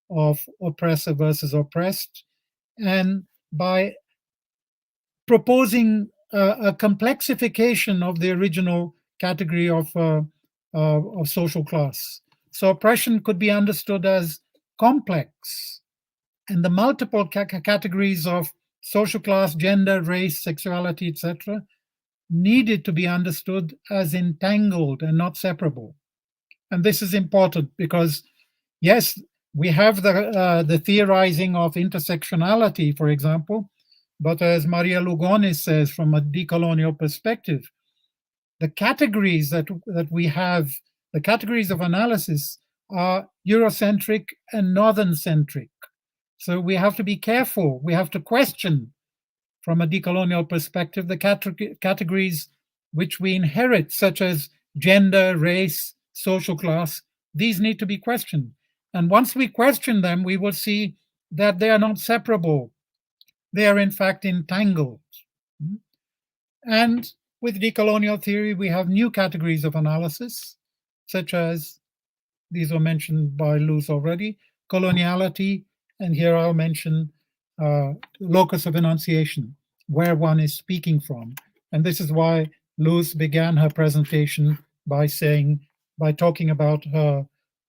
of oppressor versus oppressed, and by proposing a complexification of the original category of social class. So oppression could be understood as complex, and the multiple categories of social class, gender, race, sexuality, etc., needed to be understood as entangled and not separable. And this is important because, yes, we have the theorizing of intersectionality, for example, but as Maria Lugones says, from a decolonial perspective, the categories that we have, the categories of analysis, are Eurocentric and Northern-centric. So we have to be careful. We have to question, from a decolonial perspective, the categories which we inherit, such as gender, race, social class. These need to be questioned. And once we question them, we will see that they are not separable. They are, in fact, entangled. And with decolonial theory, we have new categories of analysis, such as, these were mentioned by Luz already, coloniality, and here I'll mention locus of enunciation, where one is speaking from. And this is why Luz began her presentation by talking about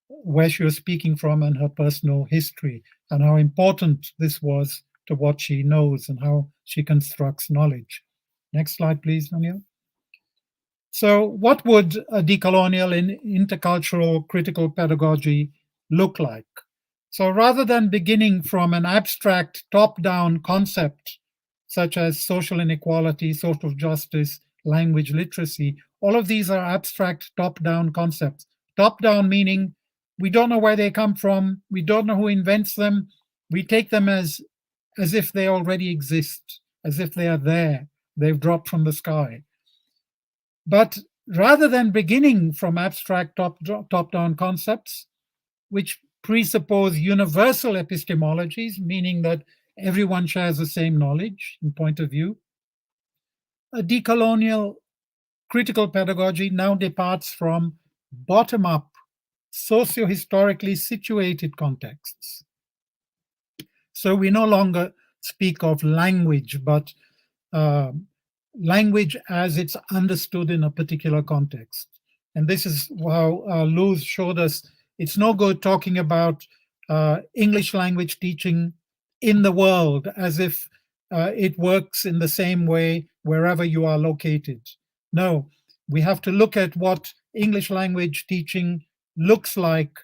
where she was speaking from and her personal history, and how important this was to what she knows and how she constructs knowledge. Next slide, please, Daniel. So what would a decolonial and intercultural critical pedagogy look like? So rather than beginning from an abstract top-down concept, such as social inequality, social justice, language literacy, all of these are abstract top-down concepts. Top-down meaning we don't know where they come from, we don't know who invents them, we take them as if they already exist, as if they are there, they've dropped from the sky. But rather than beginning from abstract top-down concepts, which presuppose universal epistemologies, meaning that everyone shares the same knowledge and point of view, a decolonial critical pedagogy now departs from bottom-up, socio-historically situated contexts. So we no longer speak of language, but language as it's understood in a particular context. And this is how Luz showed us it's no good talking about English language teaching in the world as if it works in the same way wherever you are located. No, we have to look at what English language teaching looks like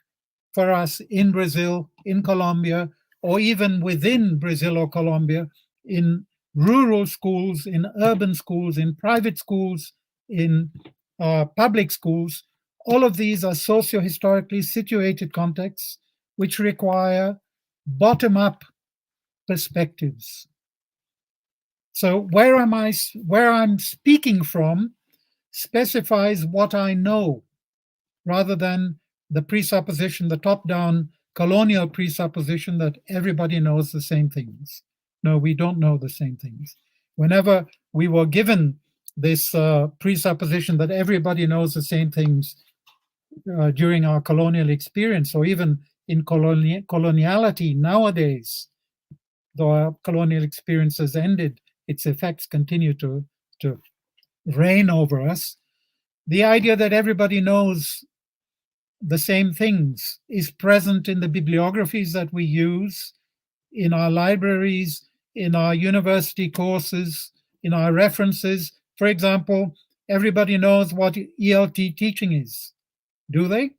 for us in Brazil, in Colombia, or even within Brazil or Colombia, in rural schools, in urban schools, in private schools, in public schools. All of these are socio-historically situated contexts which require bottom-up perspectives. So where I'm speaking from specifies what I know, rather than the presupposition, the top-down colonial presupposition that everybody knows the same things. No, we don't know the same things. Whenever we were given this presupposition that everybody knows the same things during our colonial experience, or even in coloniality nowadays, though our colonial experience has ended, its effects continue to reign over us. The idea that everybody knows the same things is present in the bibliographies that we use, in our libraries, in our university courses, in our references. For example, everybody knows what ELT teaching is. Do they?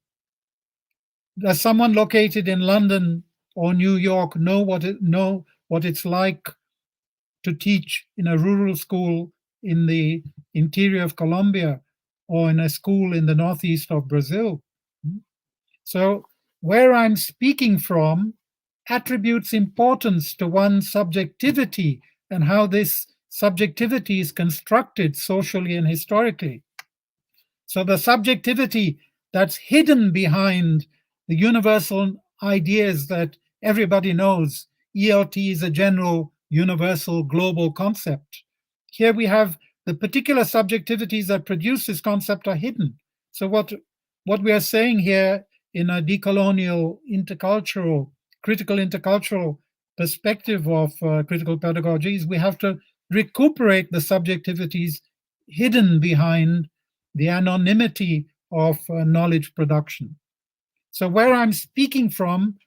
Does someone located in London or New York know what it's like to teach in a rural school in the interior of Colombia or in a school in the northeast of Brazil? So where I'm speaking from attributes importance to one's subjectivity and how this subjectivity is constructed socially and historically. So the subjectivity that's hidden behind the universal ideas that everybody knows, ELT is a general, universal, global concept. Here we have the particular subjectivities that produce this concept are hidden. So what we are saying here in a decolonial, intercultural, critical intercultural perspective of critical pedagogy is we have to recuperate the subjectivities hidden behind the anonymity of knowledge production. So where I'm speaking from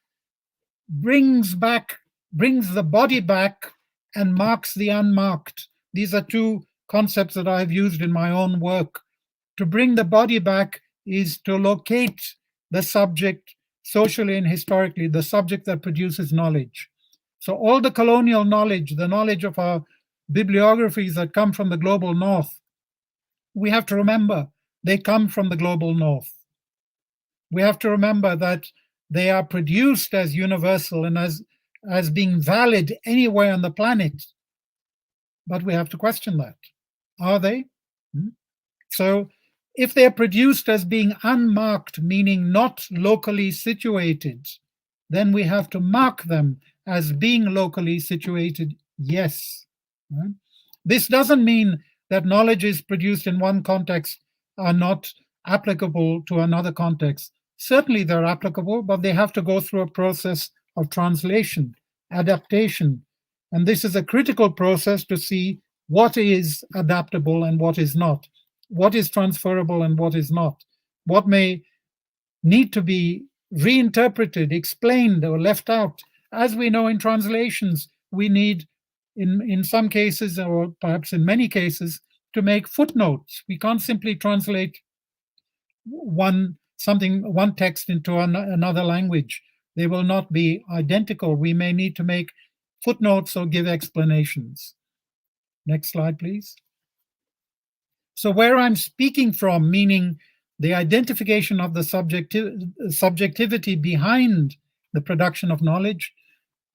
brings the body back and marks the unmarked. These are two concepts that I've used in my own work. To bring the body back is to locate the subject socially and historically, the subject that produces knowledge. So all the colonial knowledge, the knowledge of our bibliographies that come from the global north, we have to remember they come from the global north. We have to remember that they are produced as universal and as being valid anywhere on the planet. But we have to question that. Are they? So if they're produced as being unmarked, meaning not locally situated, then we have to mark them as being locally situated, yes. This doesn't mean that knowledges produced in one context are not applicable to another context. Certainly they're applicable, but they have to go through a process of translation, adaptation. And this is a critical process to see what is adaptable and what is not, what is transferable and what is not, what may need to be reinterpreted, explained, or left out. As we know in translations, we need, in some cases, or perhaps in many cases, to make footnotes. We can't simply translate one text into another language. They will not be identical. We may need to make footnotes or give explanations. Next slide, please. So where I'm speaking from, meaning the identification of the subjectivity behind the production of knowledge,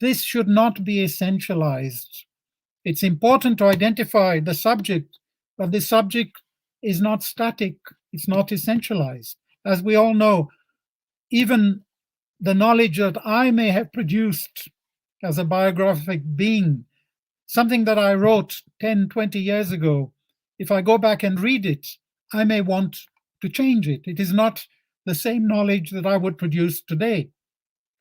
this should not be essentialized. It's important to identify the subject, but the subject is not static. It's not essentialized. As we all know, even the knowledge that I may have produced as a biographic being, something that I wrote 10, 20 years ago, if I go back and read it, I may want to change it. It is not the same knowledge that I would produce today.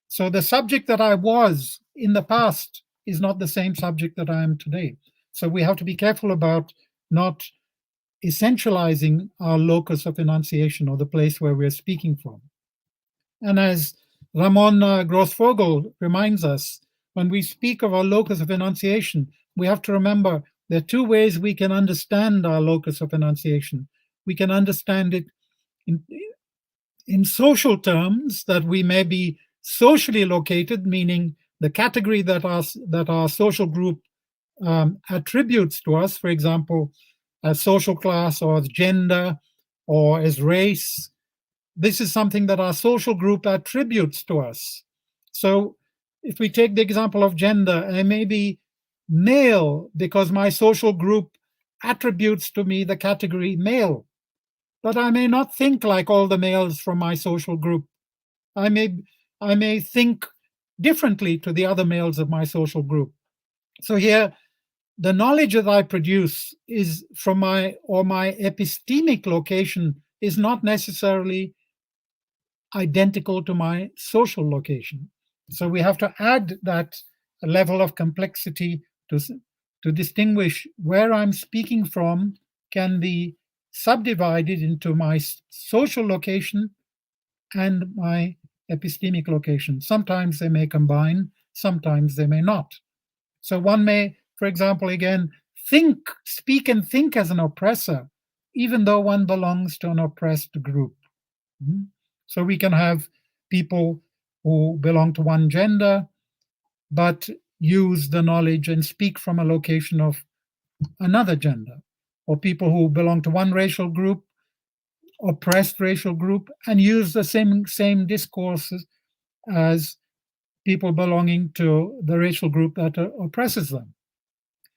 So the subject that I was in the past is not the same subject that I am today. So we have to be careful about not essentializing our locus of enunciation, or the place where we're speaking from. And as Ramon Grossvogel reminds us, when we speak of our locus of enunciation, we have to remember there are two ways we can understand our locus of enunciation. We can understand it in social terms, that we may be socially located, meaning the category that our social group attributes to us, for example, as social class or as gender or as race. This is something that our social group attributes to us. So if we take the example of gender, I may be male because my social group attributes to me the category male, but I may not think like all the males from my social group. I may think differently to the other males of my social group. So here, the knowledge that I produce is from my epistemic location is not necessarily identical to my social location. So we have to add that level of complexity to distinguish where I'm speaking from can be subdivided into my social location and my epistemic location. Sometimes they may combine, sometimes they may not. So one may, for example, again, speak and think as an oppressor, even though one belongs to an oppressed group. So we can have people who belong to one gender, but use the knowledge and speak from a location of another gender, or people who belong to one racial group, oppressed racial group, and use the same discourses as people belonging to the racial group that oppresses them.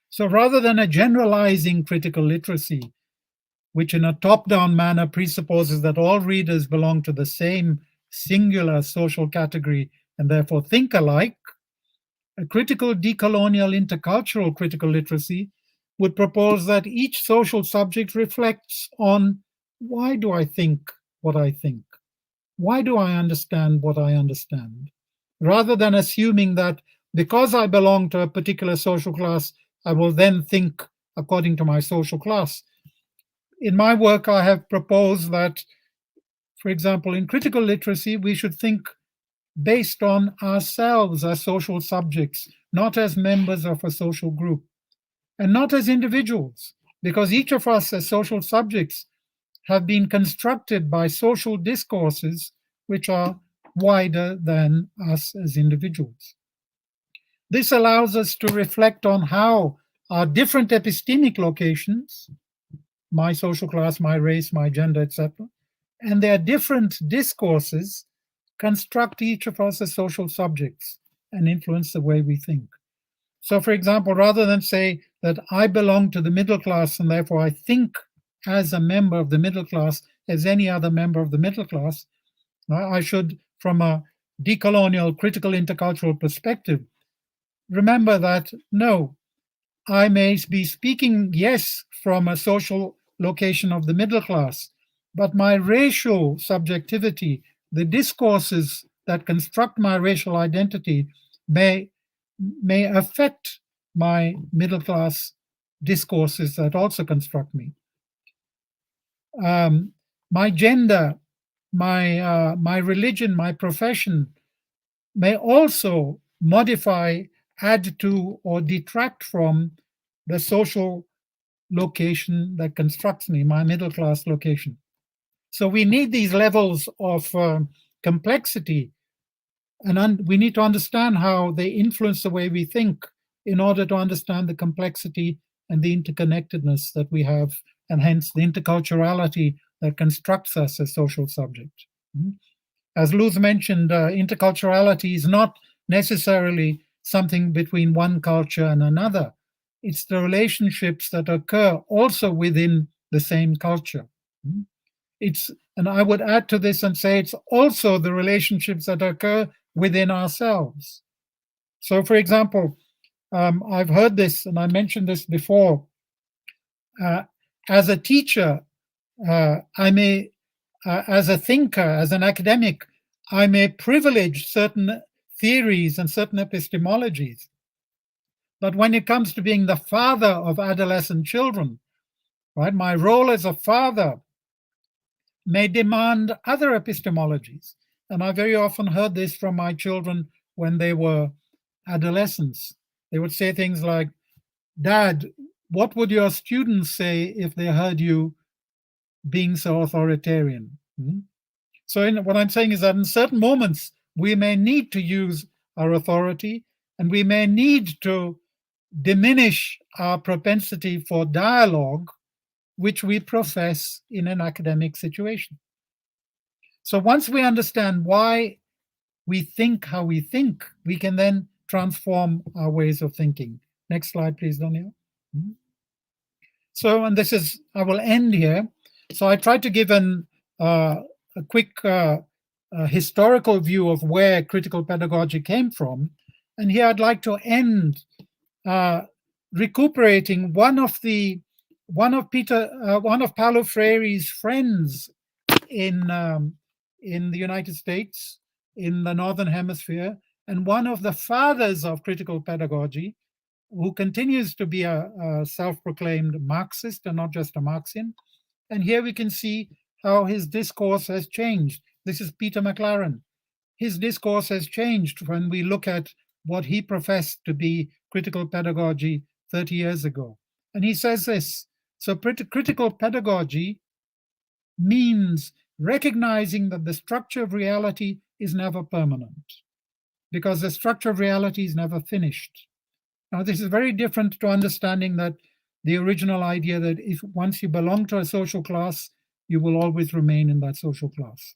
So rather than a generalizing critical literacy, which in a top-down manner presupposes that all readers belong to the same singular social category and therefore think alike, a critical decolonial intercultural critical literacy would propose that each social subject reflects on, why do I think what I think? Why do I understand what I understand? Rather than assuming that because I belong to a particular social class, I will then think according to my social class. In my work, I have proposed that, for example, in critical literacy, we should think based on ourselves as social subjects, not as members of a social group, and not as individuals, because each of us as social subjects have been constructed by social discourses which are wider than us as individuals. This allows us to reflect on how our different epistemic locations, my social class, my race, my gender, etc., and their different discourses construct each of us as social subjects and influence the way we think. So, for example, rather than say that I belong to the middle class and therefore I think as a member of the middle class as any other member of the middle class, I should, from a decolonial critical intercultural perspective, remember that, no, I may be speaking, yes, from a social location of the middle class, but my racial subjectivity, the discourses that construct my racial identity may affect my middle class discourses that also construct me. My gender, my religion, my profession may also modify, add to, or detract from the social location that constructs me, my middle class location. So we need these levels of complexity, and we need to understand how they influence the way we think in order to understand the complexity and the interconnectedness that we have, and hence the interculturality that constructs us as social subjects. As Luz mentioned, interculturality is not necessarily something between one culture and another. It's the relationships that occur also within the same culture. And I would add to this and say it's also the relationships that occur within ourselves. So, for example, I've heard this, and I mentioned this before. As a teacher, I may, as a thinker, as an academic, I may privilege certain theories and certain epistemologies. But when it comes to being the father of adolescent children, right, my role as a father may demand other epistemologies. And I very often heard this from my children when they were adolescents. They would say things like, "Dad, what would your students say if they heard you being so authoritarian?" So what I'm saying is that in certain moments, we may need to use our authority, and we may need to diminish our propensity for dialogue, which we profess in an academic situation. So once we understand why we think how we think, we can then transform our ways of thinking. Next slide, please, Daniel. So, and this is, I will end here. So I tried to give a quick historical view of where critical pedagogy came from. And here I'd like to end recuperating one of Paulo Freire's friends in the United States, in the Northern Hemisphere, and one of the fathers of critical pedagogy, who continues to be a self-proclaimed Marxist and not just a Marxian. And here we can see how his discourse has changed. This is Peter Mclaren. His discourse has changed when we look at what he professed to be critical pedagogy 30 years ago. And he says this: so critical pedagogy means recognizing that the structure of reality is never permanent, because the structure of reality is never finished. Now, this is very different to understanding that the original idea that if once you belong to a social class, you will always remain in that social class.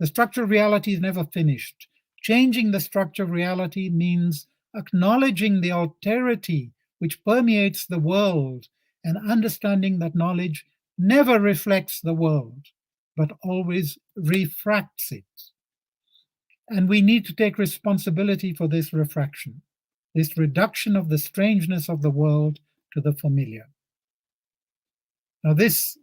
The structure of reality is never finished. Changing the structure of reality means acknowledging the alterity which permeates the world and understanding that knowledge never reflects the world, but always refracts it. And we need to take responsibility for this refraction, this reduction of the strangeness of the world to the familiar. Now, this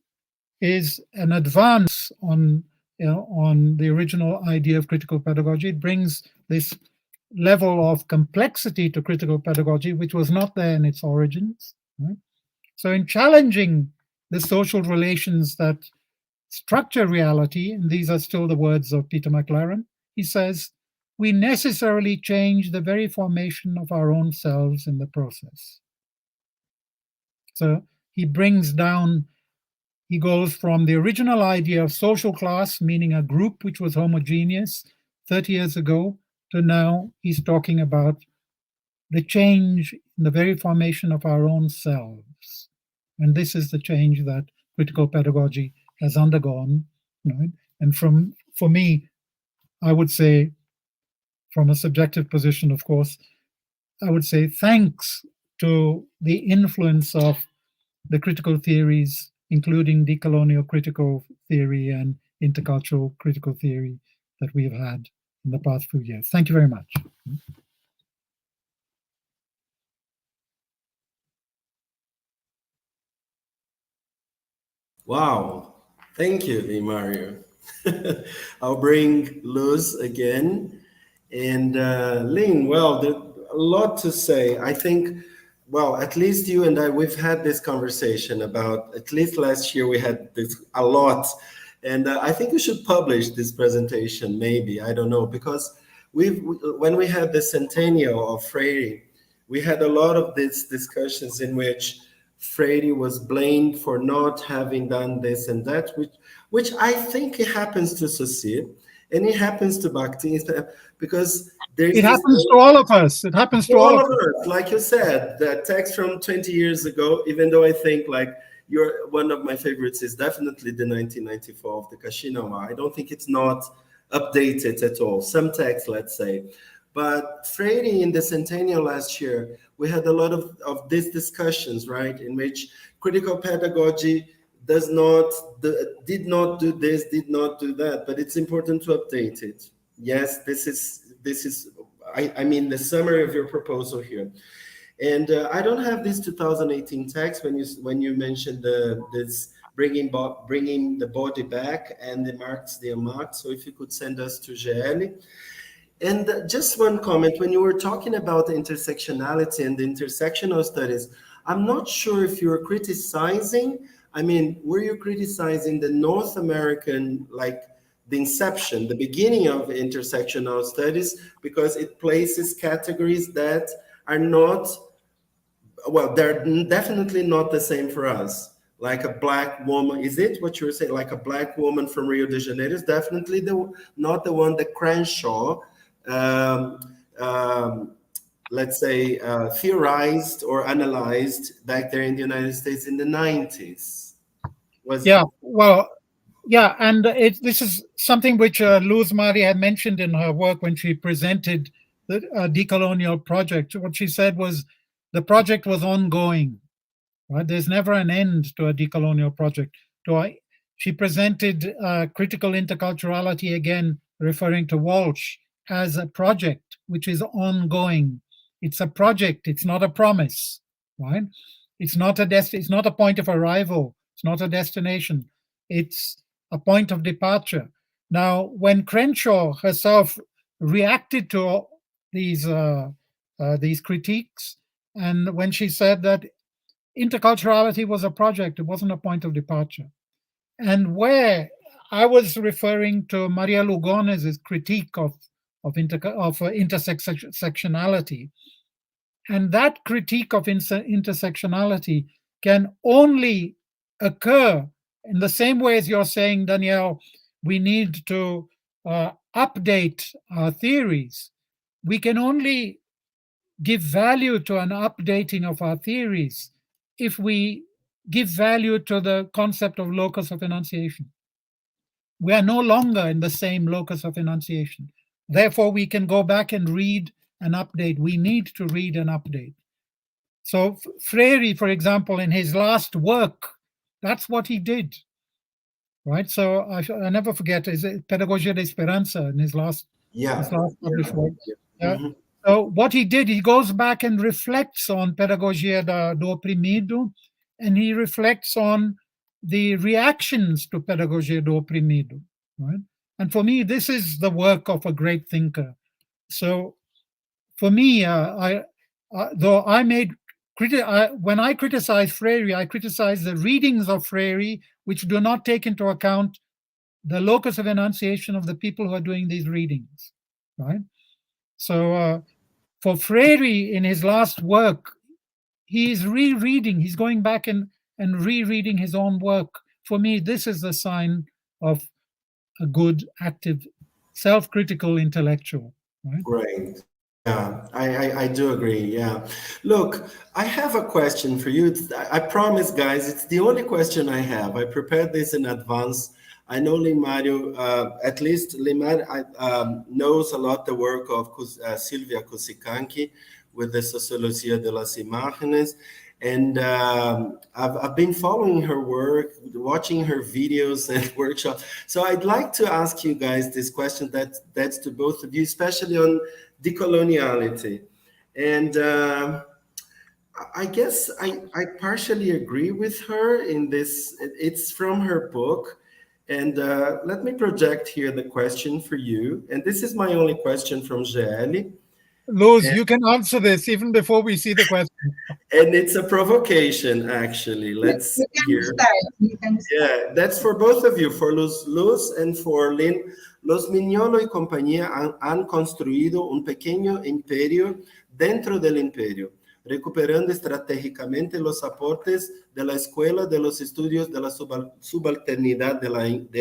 is an advance on the original idea of critical pedagogy. It brings this level of complexity to critical pedagogy, which was not there in its origins. Right? So in challenging the social relations that structure reality, and these are still the words of Peter Mclaren, he says, we necessarily change the very formation of our own selves in the process. So he brings down, he goes from the original idea of social class, meaning a group which was homogeneous 30 years ago, to now he's talking about the change in the very formation of our own selves. And this is the change that critical pedagogy has undergone. Right? And for me, I would say, from a subjective position, of course, I would say thanks to the influence of the critical theories, including decolonial critical theory and intercultural critical theory that we have had in the past few years. Thank you very much. Wow, thank you, Di Mario. I'll bring Luz again. And Lynn, well, there's a lot to say. I think, well, at least you and I, we've had this conversation about, at least last year we had this a lot. And I think we should publish this presentation, maybe, I don't know, because when we had the centennial of Freire, we had a lot of these discussions in which Freire was blamed for not having done this and that, which I think it happens to succeed, and it happens to Bhakti, because there's it happens to all of us. It happens to all of us. Like you said, that text from 20 years ago, even though I think like one of my favorites is definitely the 1994 of the Kashinawa. I don't think it's not updated at all. Some text, let's say. But Freire in the centennial last year, we had a lot of these discussions, right, in which critical pedagogy did not do this, did not do that, but it's important to update it. Yes, this is I mean the summary of your proposal here. And I don't have this 2018 text when you mentioned this bringing the body back and the marks, the unmarked. So if you could send us to GEELLE. And just one comment, when you were talking about intersectionality and the intersectional studies, I'm not sure if you're criticizing, I mean, were you criticizing the North American, like the inception, the beginning of intersectional studies, because it places categories that are not, well, they're definitely not the same for us. Like a black woman, is it what you were saying? Like a black woman from Rio de Janeiro is definitely not the one that Crenshaw, um, um, let's say, theorized or analyzed back there in the United States in the 90s. Yeah, well, yeah, and this is something which Luz Mari had mentioned in her work when she presented the Decolonial project. What she said was the project was ongoing, right? There's never an end to a decolonial project. She presented critical interculturality, again, referring to Walsh, as a project which is ongoing. It's a project, it's not a promise, right? It's not a point of arrival, it's not a destination, it's a point of departure. Now, when Crenshaw herself reacted to these critiques, and when she said that interculturality was a project, it wasn't a point of departure. And where I was referring to Maria Lugones' critique of intersectionality, and that critique of intersectionality can only occur in the same way as you're saying, Danielle, we need to update our theories. We can only give value to an updating of our theories if we give value to the concept of locus of enunciation. We are no longer in the same locus of enunciation. Therefore, we can go back and read and update. We need to read and update. So Freire, for example, in his last work, that's what he did, right? So I never forget, is it Pedagogy de Esperanza in his last published work. Mm-hmm. So what he did, he goes back and reflects on Pedagogia do Oprimido, and he reflects on the reactions to Pedagogia do Oprimido, right? And for me, this is the work of a great thinker. So for me, when I criticize Freire, I criticize the readings of Freire, which do not take into account the locus of enunciation of the people who are doing these readings, right? So for Freire, in his last work, he is rereading, he's going back and rereading his own work. For me, this is the sign of a good, active, self-critical intellectual. Right? Great. Yeah, I do agree. Yeah. Look, I have a question for you. I promise, guys, it's the only question I have. I prepared this in advance. I know Limario, at least Limario knows a lot the work of Silvia Cusicanqui with the Sociologia de las Imágenes. And I've been following her work, watching her videos and workshops. So I'd like to ask you guys this question that's to both of you, especially on decoloniality. And I guess I partially agree with her in this. It's from her book. And let me project here the question for you. And this is my only question from GEELLE. Luz, you can answer this even before we see the question. And it's a provocation, actually. Let's hear. Yeah, that's for both of you, for Luz and for Lynn. Los Mignolo y compañía han construido un pequeño imperio dentro del imperio, recuperando estratégicamente los aportes de la Escuela de los Estudios de la Subalternidad de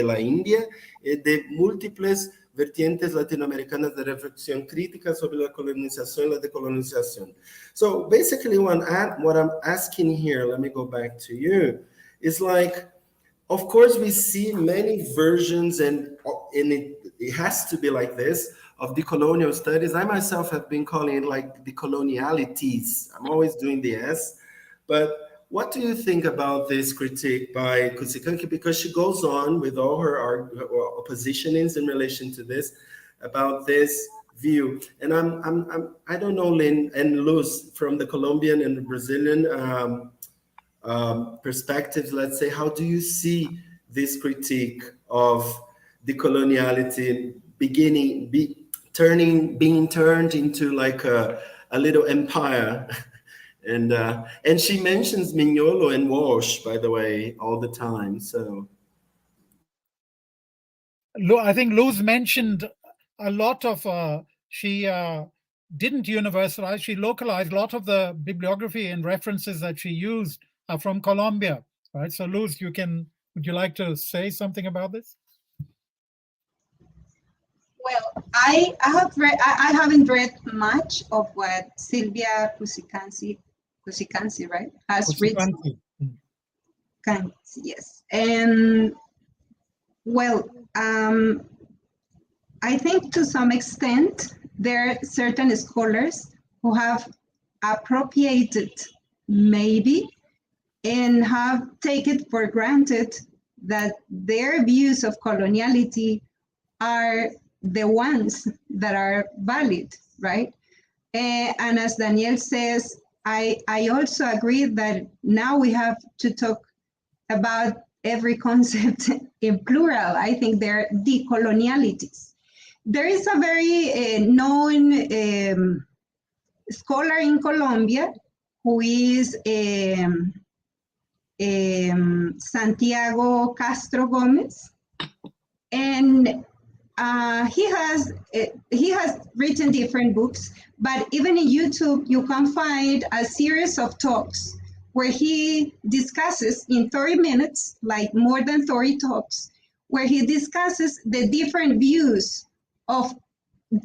la India y de múltiples vertientes latinoamericanas de reflexión crítica sobre la colonización y la decolonización. So basically what I'm asking here, let me go back to you, is like, of course, we see many versions, and it has to be like this, of decolonial studies. I myself have been calling it like decolonialities. I'm always doing the S. But what do you think about this critique by Cusicanqui? Because she goes on with all her oppositionings in relation to this, about this view. And I don't know, Lynn and Luz, from the Colombian and Brazilian perspectives, let's say, how do you see this critique of decoloniality being turned into like a little empire? And she mentions Mignolo and Walsh, by the way, all the time. So I think Luz mentioned a lot of, she didn't universalize, she localized a lot of the bibliography and references that she used are from Colombia, right? So Luz, would you like to say something about this? Well, I haven't read much of what Silvia Cusicansi, right, has written. Yes, and well, I think to some extent there are certain scholars who have appropriated, maybe, and have taken for granted that their views of coloniality are the ones that are valid, right? And as Daniel says, I also agree that now we have to talk about every concept in plural. I think they're decolonialities. There is a very known scholar in Colombia who is Santiago Castro Gomez, and he has written different books, but even in YouTube you can find a series of talks where he discusses in 30 minutes, like more than 30 talks, where he discusses the different views of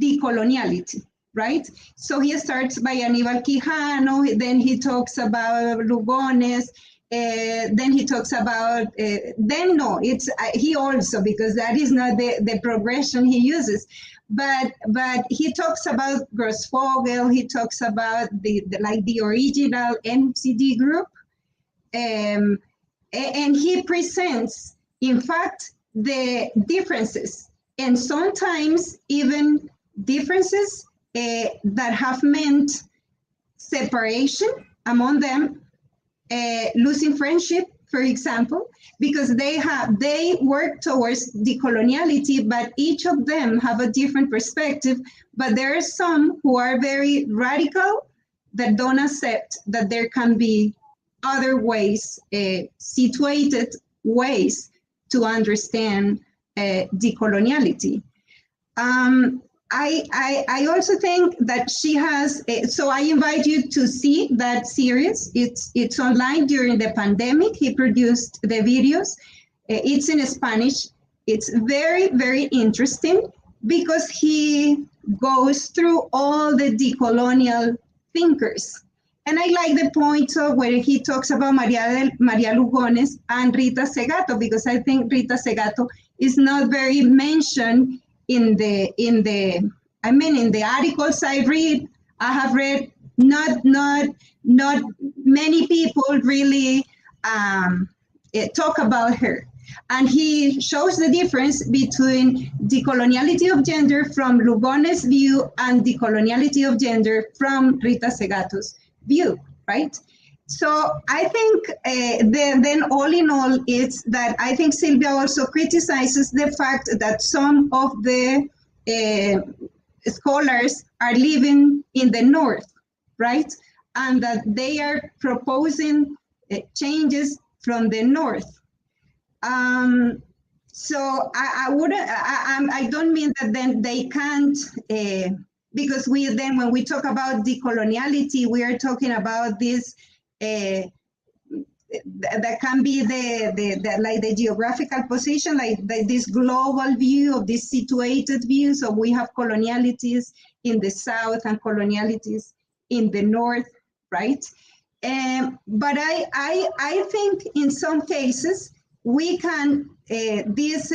decoloniality, right? So he starts by Aníbal Quijano, then he talks about Lugones, then he talks about, he also, because that is not the progression he uses, but he talks about Grossfogel, he talks about the original MCD group, and he presents, in fact, the differences, and sometimes even differerences that have meant separation among them, losing friendship, for example, because they work towards decoloniality, but each of them have a different perspective. But there are some who are very radical that don't accept that there can be other ways, situated ways to understand decoloniality. I also think that she has, so I invite you to see that series. It's online during the pandemic. He produced the videos. It's in Spanish. It's very, very interesting because he goes through all the decolonial thinkers. And I like the point of where he talks about Maria Lugones and Rita Segato, because I think Rita Segato is not very mentioned in the articles I have read, not many people really talk about her. And he shows the difference between decoloniality of gender from Lugones' view and decoloniality of gender from Rita Segato's view, right? So I think then all in all, it's that I think Silvia also criticizes the fact that some of the scholars are living in the north, right? And that they are proposing changes from the north. So I don't mean that then they can't, because when we talk about decoloniality, we are talking about this, that can be the geographical position, like this global view of this situated view. So we have colonialities in the south and colonialities in the north, right? But I think in some cases we can, these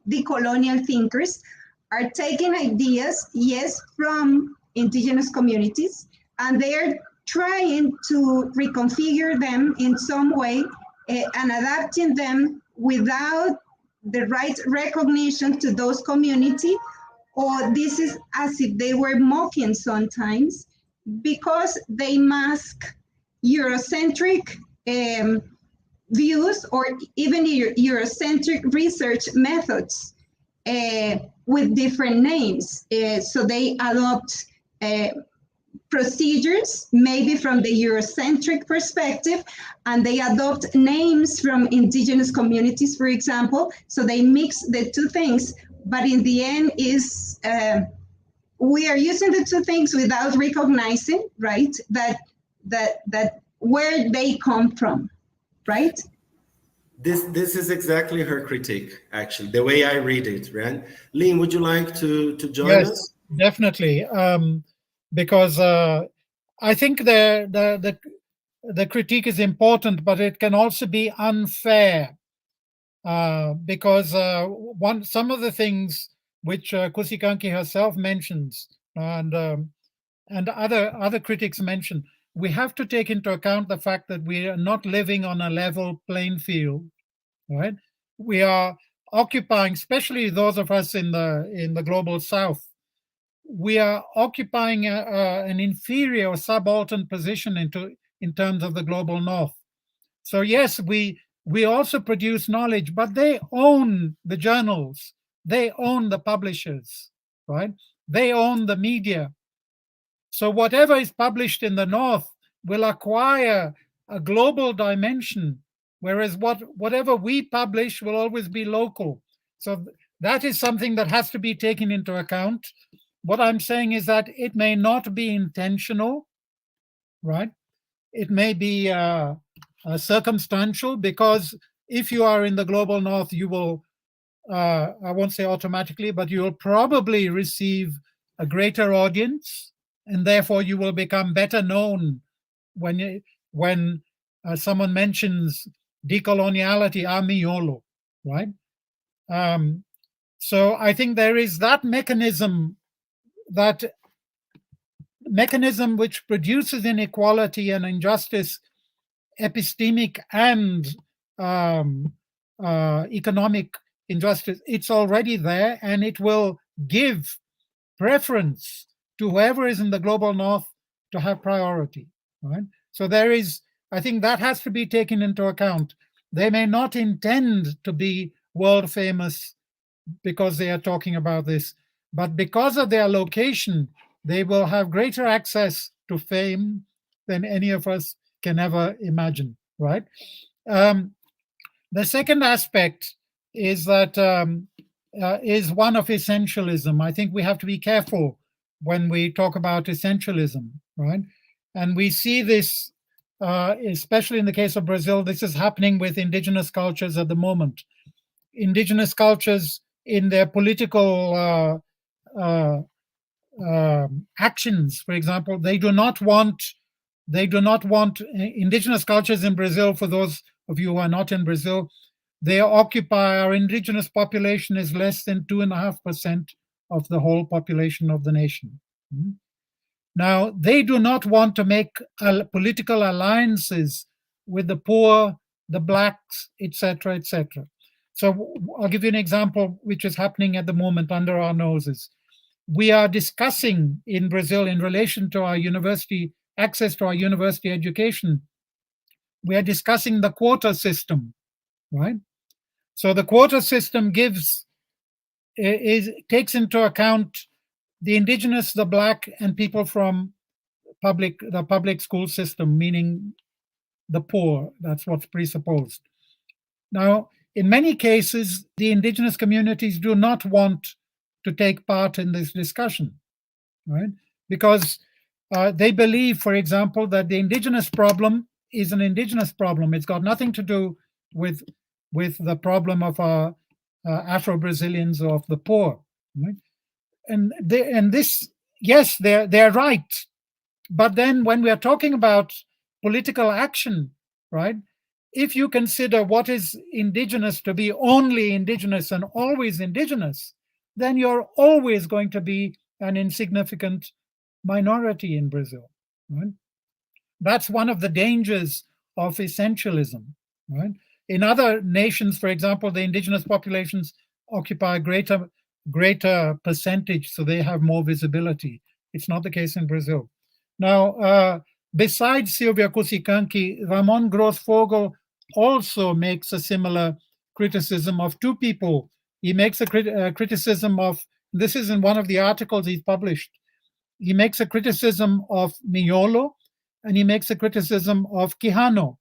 decolonial thinkers are taking ideas, yes, from indigenous communities, and they are trying to reconfigure them in some way and adapting them without the right recognition to those communities, or this is as if they were mocking sometimes, because they mask Eurocentric views or even Eurocentric research methods with different names. So they adopt procedures, maybe from the Eurocentric perspective, and they adopt names from indigenous communities, for example. So they mix the two things, but in the end is we are using the two things without recognizing, right, that where they come from, right? This is exactly her critique, actually, the way I read it, right? Lynn, would you like to join us? Yes, definitely. Because I think the critique is important, but it can also be unfair because some of the things which Kusikanki herself mentions and other critics mention, we have to take into account the fact that we are not living on a level playing field, right? We are occupying, especially those of us in the global South, we are occupying an inferior or subaltern position in terms of the global North. So yes, we also produce knowledge, but they own the journals, they own the publishers, right? They own the media. So whatever is published in the North will acquire a global dimension, whereas whatever we publish will always be local. So that is something that has to be taken into account. What I'm saying is that it may not be intentional, right? It may be circumstantial, because if you are in the global North, you will, I won't say automatically, but you will probably receive a greater audience, and therefore you will become better known when someone mentions decoloniality, amiolo, right? So I think there is that mechanism which produces inequality and injustice, epistemic and economic injustice. It's already there, and it will give preference to whoever is in the global North to have priority, right? So I think that has to be taken into account. They may not intend to be world famous because they are talking about this, but because of their location, they will have greater access to fame than any of us can ever imagine, right? The second aspect is that is one of essentialism. I think we have to be careful when we talk about essentialism, right? And we see this, especially in the case of Brazil, this is happening with indigenous cultures at the moment. Indigenous cultures in their political actions, for example, they do not want indigenous cultures in Brazil. For those of you who are not in Brazil, our indigenous population is less than 2.5% of the whole population of the nation. Now, they do not want to make political alliances with the poor, the blacks, etc., etc. So I'll give you an example which is happening at the moment under our noses. We are discussing in Brazil, in relation to our university, access to our university education, we are discussing the quota system, right? So the quota system takes into account the indigenous, the black, and people from the public school system, meaning the poor. That's what's presupposed. Now, in many cases, the indigenous communities do not want to take part in this discussion, right? Because they believe, for example, that the indigenous problem is an indigenous problem. It's got nothing to do with the problem of our Afro-Brazilians or of the poor, right? And this, yes, they're right. But then when we are talking about political action, right? If you consider what is indigenous to be only indigenous and always indigenous, then you're always going to be an insignificant minority in Brazil, right? That's one of the dangers of essentialism, right? In other nations, for example, the indigenous populations occupy a greater percentage, so they have more visibility. It's not the case in Brazil. Now, besides Silvia Cusicanqui, Ramon Grossvogel also makes a similar criticism of two people. He makes a criticism of, this is in one of the articles he's published, he makes a criticism of Miolo, and he makes a criticism of Quijano.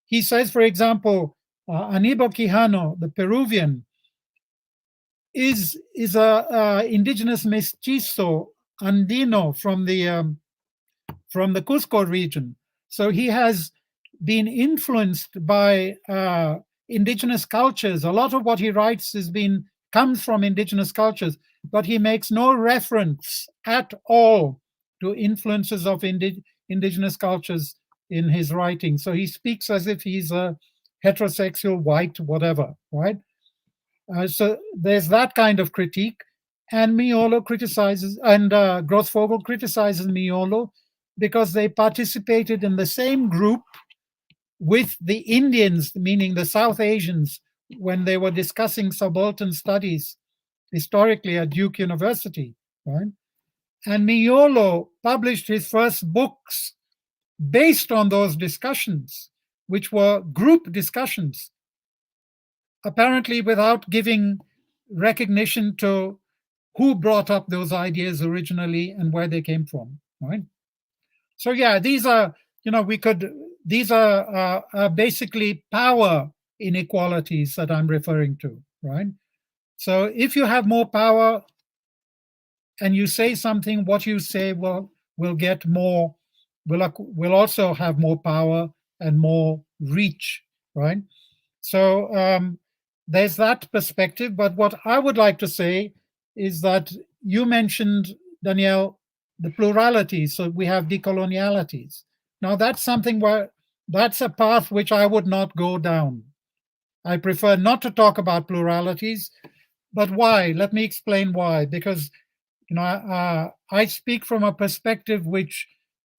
He says, for example, Aníbal Quijano, the Peruvian, is a indigenous mestizo andino from the Cusco region. So he has been influenced by indigenous cultures. A lot of what he writes comes from indigenous cultures, but he makes no reference at all to influences of indigenous cultures in his writing. So he speaks as if he's a heterosexual, white, whatever, right? So there's that kind of critique. And Miolo criticizes, and Grossvogel criticizes Miolo because they participated in the same group with the Indians, meaning the South Asians, when they were discussing subaltern studies historically at Duke University, right? And Miolo published his first books based on those discussions, which were group discussions, apparently without giving recognition to who brought up those ideas originally and where they came from, right? So yeah, these are, these are basically power inequalities that I'm referring to, right? So if you have more power and you say something, what you say will get more, will also have more power and more reach, right? So there's that perspective. But what I would like to say is that you mentioned, Danielle, the plurality. So we have decolonialities. Now that's something that's a path which I would not go down. I prefer not to talk about pluralities. But why? Let me explain why. Because I speak from a perspective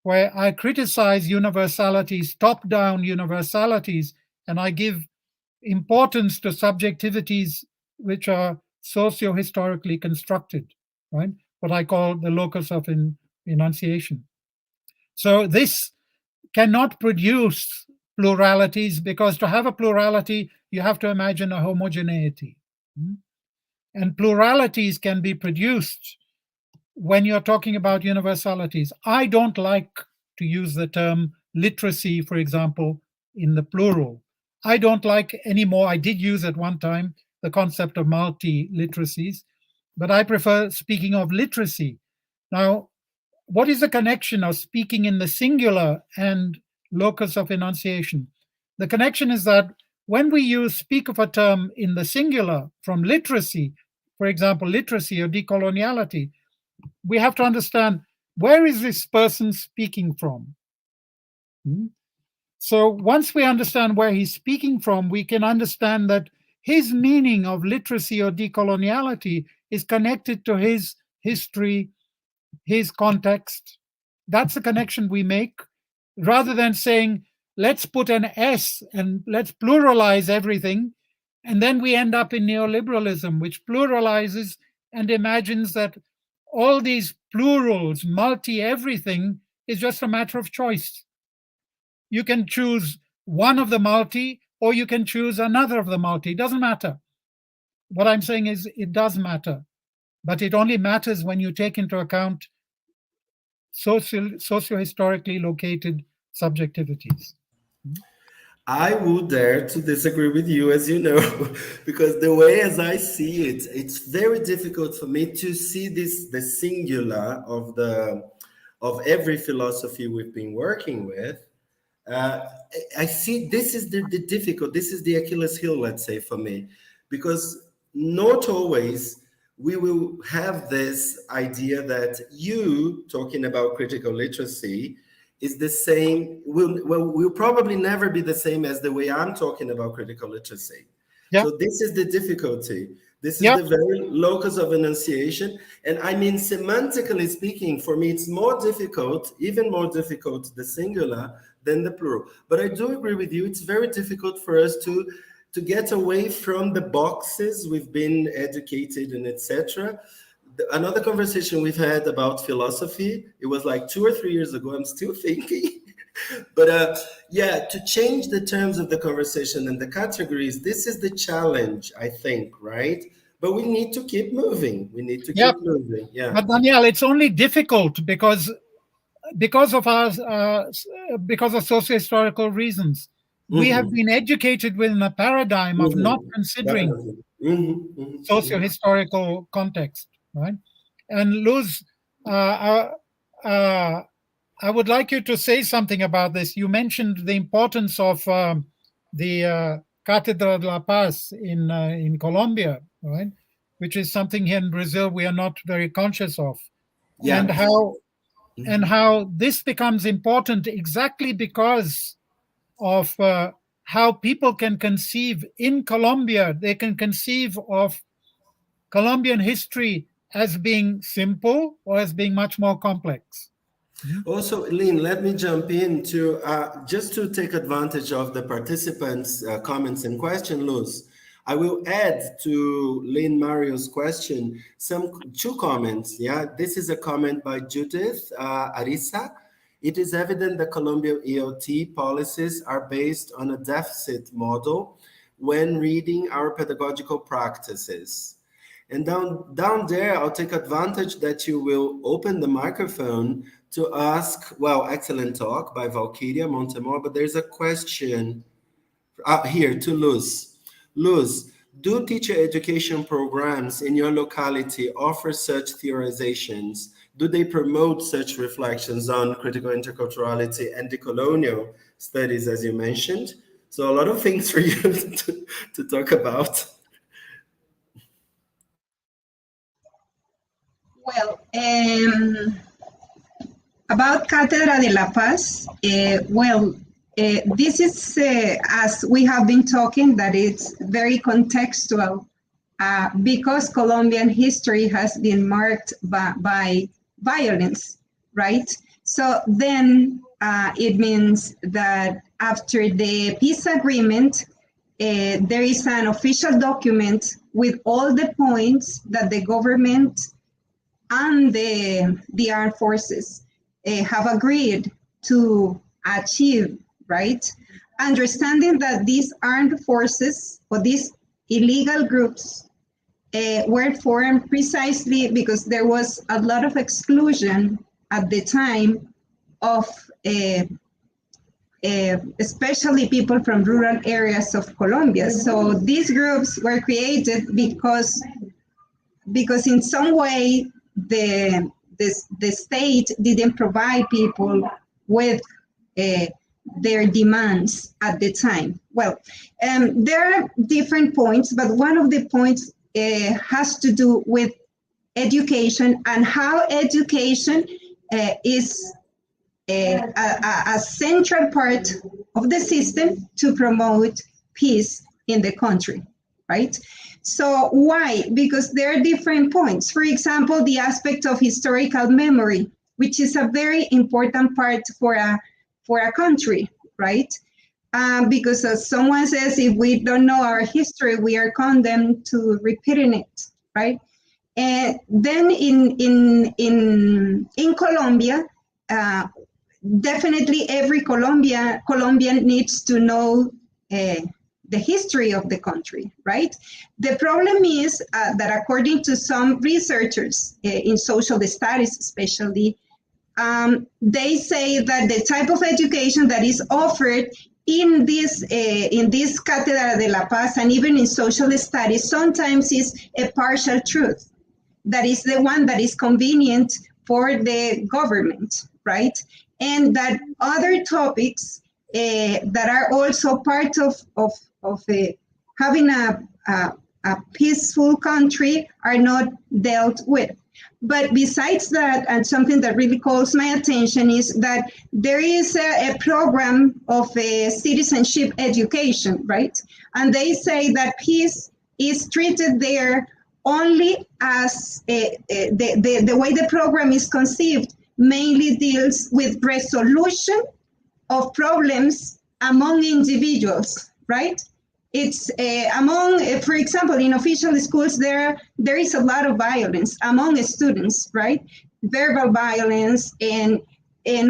where I criticize universalities, top-down universalities, and I give importance to subjectivities which are socio-historically constructed, right? What I call the locus of enunciation. So this cannot produce pluralities, because to have a plurality, you have to imagine a homogeneity. And pluralities can be produced when you're talking about universalities. I don't like to use the term literacy, for example, in the plural. I don't like anymore, I did use at one time the concept of multi-literacies, but I prefer speaking of literacy. Now, what is the connection of speaking in the singular and locus of enunciation? The connection is that when we speak of a term in the singular from literacy, for example, literacy or decoloniality, we have to understand, where is this person speaking from? So once we understand where he's speaking from, we can understand that his meaning of literacy or decoloniality is connected to his history, his context. That's the connection we make, rather than saying, let's put an S and let's pluralize everything. And then we end up in neoliberalism, which pluralizes and imagines that all these plurals, multi-everything, is just a matter of choice. You can choose one of the multi, or you can choose another of the multi. It doesn't matter. What I'm saying is it does matter, but it only matters when you take into account socio-historically located subjectivities. I would dare to disagree with you, as you know, because the way as I see it, it's very difficult for me to see the singular of every philosophy we've been working with. I see this is the difficult, this is the Achilles heel, let's say, for me, because not always we will have this idea that you talking about critical literacy is the same, will probably never be the same as the way I'm talking about critical literacy. Yep. So this is the difficulty. This is the very locus of enunciation. And I mean, semantically speaking, for me, it's more difficult, even more difficult, the singular than the plural. But I do agree with you, it's very difficult for us to get away from the boxes we've been educated in, etc., another conversation we've had about philosophy, it was like 2 or 3 years ago. I'm still thinking. But yeah, to change the terms of the conversation and the categories, this is the challenge, I think, right? But we need to keep moving. We need to keep moving. Yeah. But Danielle, it's only difficult because of socio-historical reasons. We have been educated within a paradigm of not considering socio-historical context, right? And Luz, I would like you to say something about this. You mentioned the importance of the Cátedra de la Paz in Colombia, right? Which is something here in Brazil we are not very conscious of, and how this becomes important exactly because of how people can conceive in Colombia. They can conceive of Colombian history as being simple or as being much more complex. Also, Lynn, let me jump in to just to take advantage of the participants' comments and question, Luz. I will add to Lynn Mario's question two comments. Yeah, this is a comment by Judith Arisa. It is evident that Colombian ELT policies are based on a deficit model when reading our pedagogical practices. And down there, I'll take advantage that you will open the microphone to ask, well, excellent talk by Valkyria Montemor, but there's a question here to Luz. Luz, do teacher education programs in your locality offer such theorizations? Do they promote such reflections on critical interculturality and decolonial studies, as you mentioned? So a lot of things for you to talk about. Well, about Cátedra de la Paz, this is, as we have been talking, that it's very contextual because Colombian history has been marked by violence, right? So then it means that after the peace agreement, there is an official document with all the points that the government and the armed forces have agreed to achieve, right? Understanding that these armed forces or these illegal groups were formed precisely because there was a lot of exclusion at the time of especially people from rural areas of Colombia. So these groups were created because in some way the state didn't provide people with their demands at the time. Well, there are different points, but one of the points has to do with education and how education is a central part of the system to promote peace in the country, right? So why? Because there are different points. For example, the aspect of historical memory, which is a very important part for a country, right? Because as someone says, if we don't know our history, we are condemned to repeating it, right? And then in Colombia, definitely every Colombian needs to know the history of the country, right? The problem is that according to some researchers in social studies especially, they say that the type of education that is offered in this Cátedra de la Paz and even in social studies sometimes is a partial truth. That is the one that is convenient for the government, right? And that other topics that are also part of having a peaceful country are not dealt with. But besides that, and something that really calls my attention is that there is a program of citizenship education, right? And they say that peace is treated there only as the way the program is conceived mainly deals with resolution of problems among individuals, right? It's among, for example, in official schools, there is a lot of violence among students, right? Verbal violence and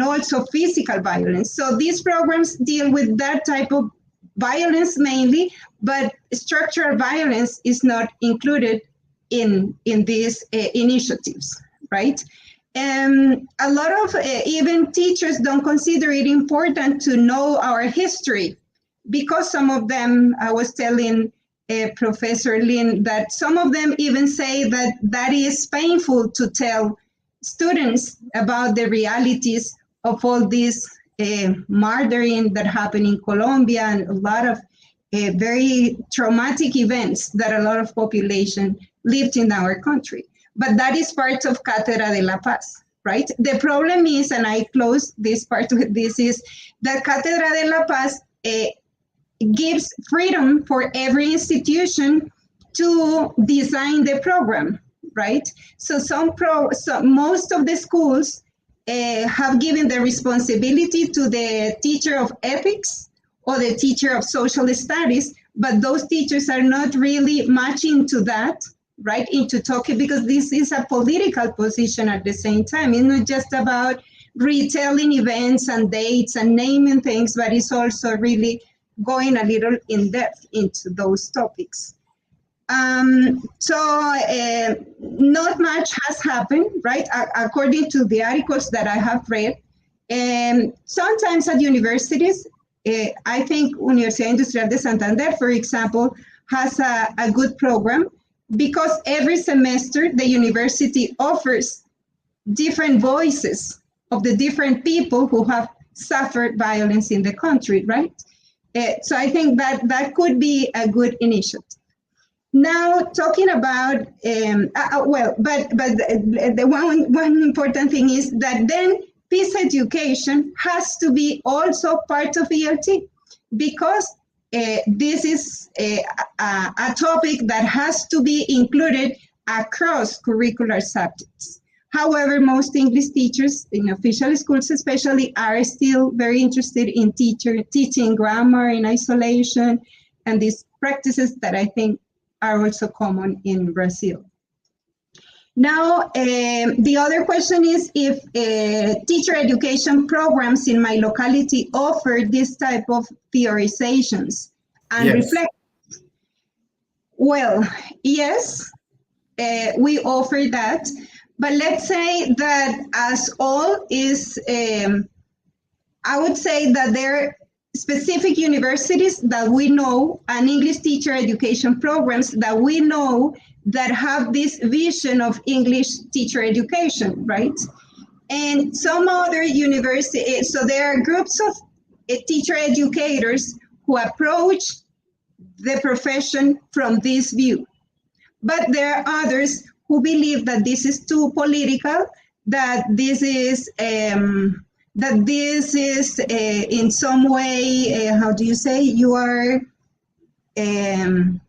also physical violence. So these programs deal with that type of violence mainly, but structural violence is not included in these initiatives, right? And a lot of even teachers don't consider it important to know our history, because some of them, I was telling Professor Lynn, that some of them even say that that is painful to tell students about the realities of all this murdering that happened in Colombia and a lot of very traumatic events that a lot of population lived in our country. But that is part of Cátedra de la Paz, right? The problem is, and I close this part with this, is that Cátedra de la Paz gives freedom for every institution to design the program, right? So most of the schools have given the responsibility to the teacher of ethics or the teacher of social studies, but those teachers are not really much into that, right? Into talking, because this is a political position at the same time. It's not just about retelling events and dates and naming things, but it's also really going a little in depth into those topics. Not much has happened, right? According to the articles that I have read. Sometimes at universities, I think Universidad Industrial de Santander, for example, has a good program, because every semester the university offers different voices of the different people who have suffered violence in the country, right? So I think that could be a good initiative. Now, talking about, the one important thing is that then peace education has to be also part of ELT, because this is a topic that has to be included across curricular subjects. However, most English teachers in official schools especially are still very interested in teaching grammar in isolation and these practices that I think are also common in Brazil. Now, the other question is if teacher education programs in my locality offer this type of theorizations and reflections. Well, yes, we offer that. But let's say that as all is, I would say that there are specific universities that we know and English teacher education programs that we know that have this vision of English teacher education, right? And some other universities, so there are groups of teacher educators who approach the profession from this view. But there are others who believe that this is too political, that this is in some way, how do you say, you are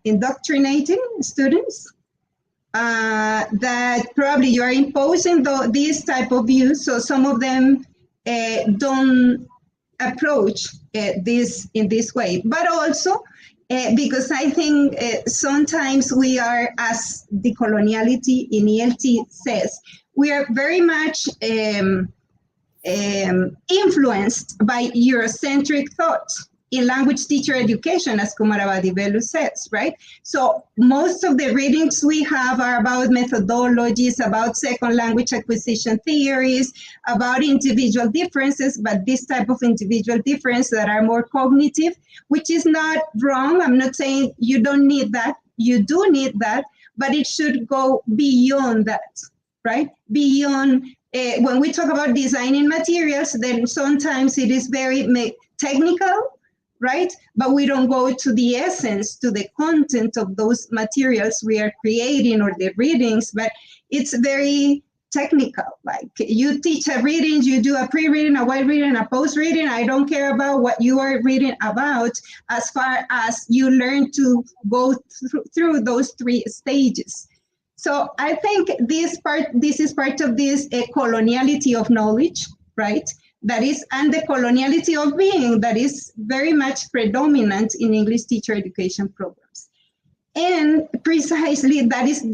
indoctrinating students, that probably you are imposing these type of views, so some of them don't approach this in this way. But also, because I think sometimes we are, as Decoloniality in ELT says, we are very much influenced by Eurocentric thought in language teacher education, as Kumarabadi says, right? So most of the readings we have are about methodologies, about second language acquisition theories, about individual differences, but this type of individual difference that are more cognitive, which is not wrong. I'm not saying you don't need that. You do need that, but it should go beyond that, right? Beyond, when we talk about designing materials, then sometimes it is very technical, right? But we don't go to the essence, to the content of those materials we are creating or the readings, but it's very technical. Like you teach a reading, you do a pre-reading, a while reading, a post-reading. I don't care about what you are reading about as far as you learn to go through those three stages. So I think this is part of this coloniality of knowledge, right? that is, and the coloniality of being that is very much predominant in English teacher education programs. And precisely that is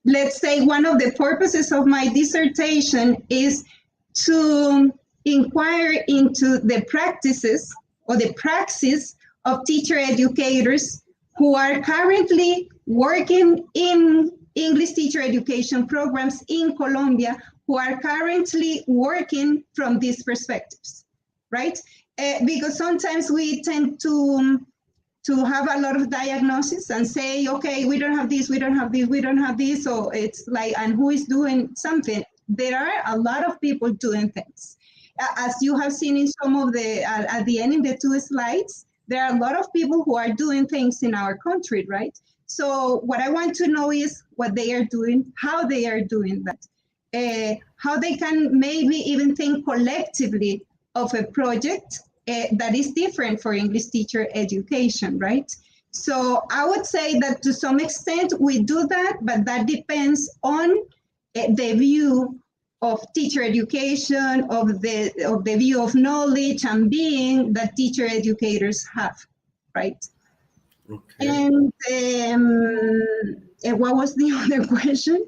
let's say, one of the purposes of my dissertation is to inquire into the practices or the praxis of teacher educators who are currently working in English teacher education programs in Colombia, who are currently working from these perspectives, right? Because sometimes we tend to have a lot of diagnosis and say, okay, we don't have this, we don't have this, we don't have this. So it's like, and who is doing something? There are a lot of people doing things. As you have seen in some of at the end in the 2 slides, there are a lot of people who are doing things in our country, right? So what I want to know is what they are doing, how they are doing that, how they can maybe even think collectively of a project that is different for English teacher education, right? So I would say that to some extent we do that, but that depends on the view of teacher education, of the view of knowledge and being that teacher educators have, right? Okay. And what was the other question?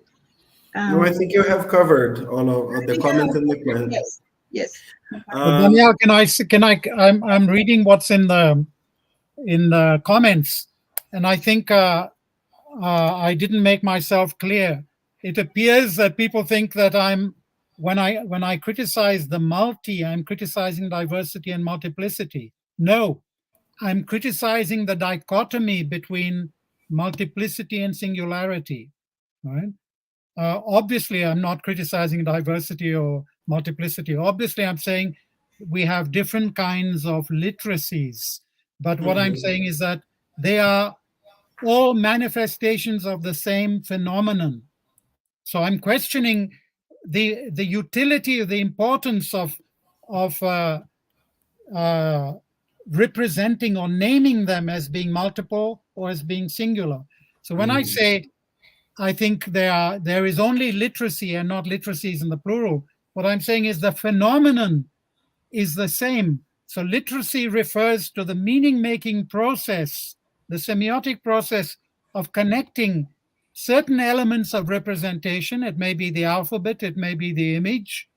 No, I think you have covered all of the comments and the questions. Yes, yes. Danielle, I'm reading what's in the comments, and I think I didn't make myself clear. It appears that people think that when I criticize the multi, I'm criticizing diversity and multiplicity. No, I'm criticizing the dichotomy between multiplicity and singularity, right? Obviously, I'm not criticizing diversity or multiplicity. Obviously, I'm saying we have different kinds of literacies. But what I'm saying is that they are all manifestations of the same phenomenon. So I'm questioning the utility, the importance of representing or naming them as being multiple or as being singular. So when I say I think there is only literacy and not literacies in the plural, what I'm saying is the phenomenon is the same. So literacy refers to the meaning-making process, the semiotic process of connecting certain elements of representation. It may be the alphabet, it may be the image,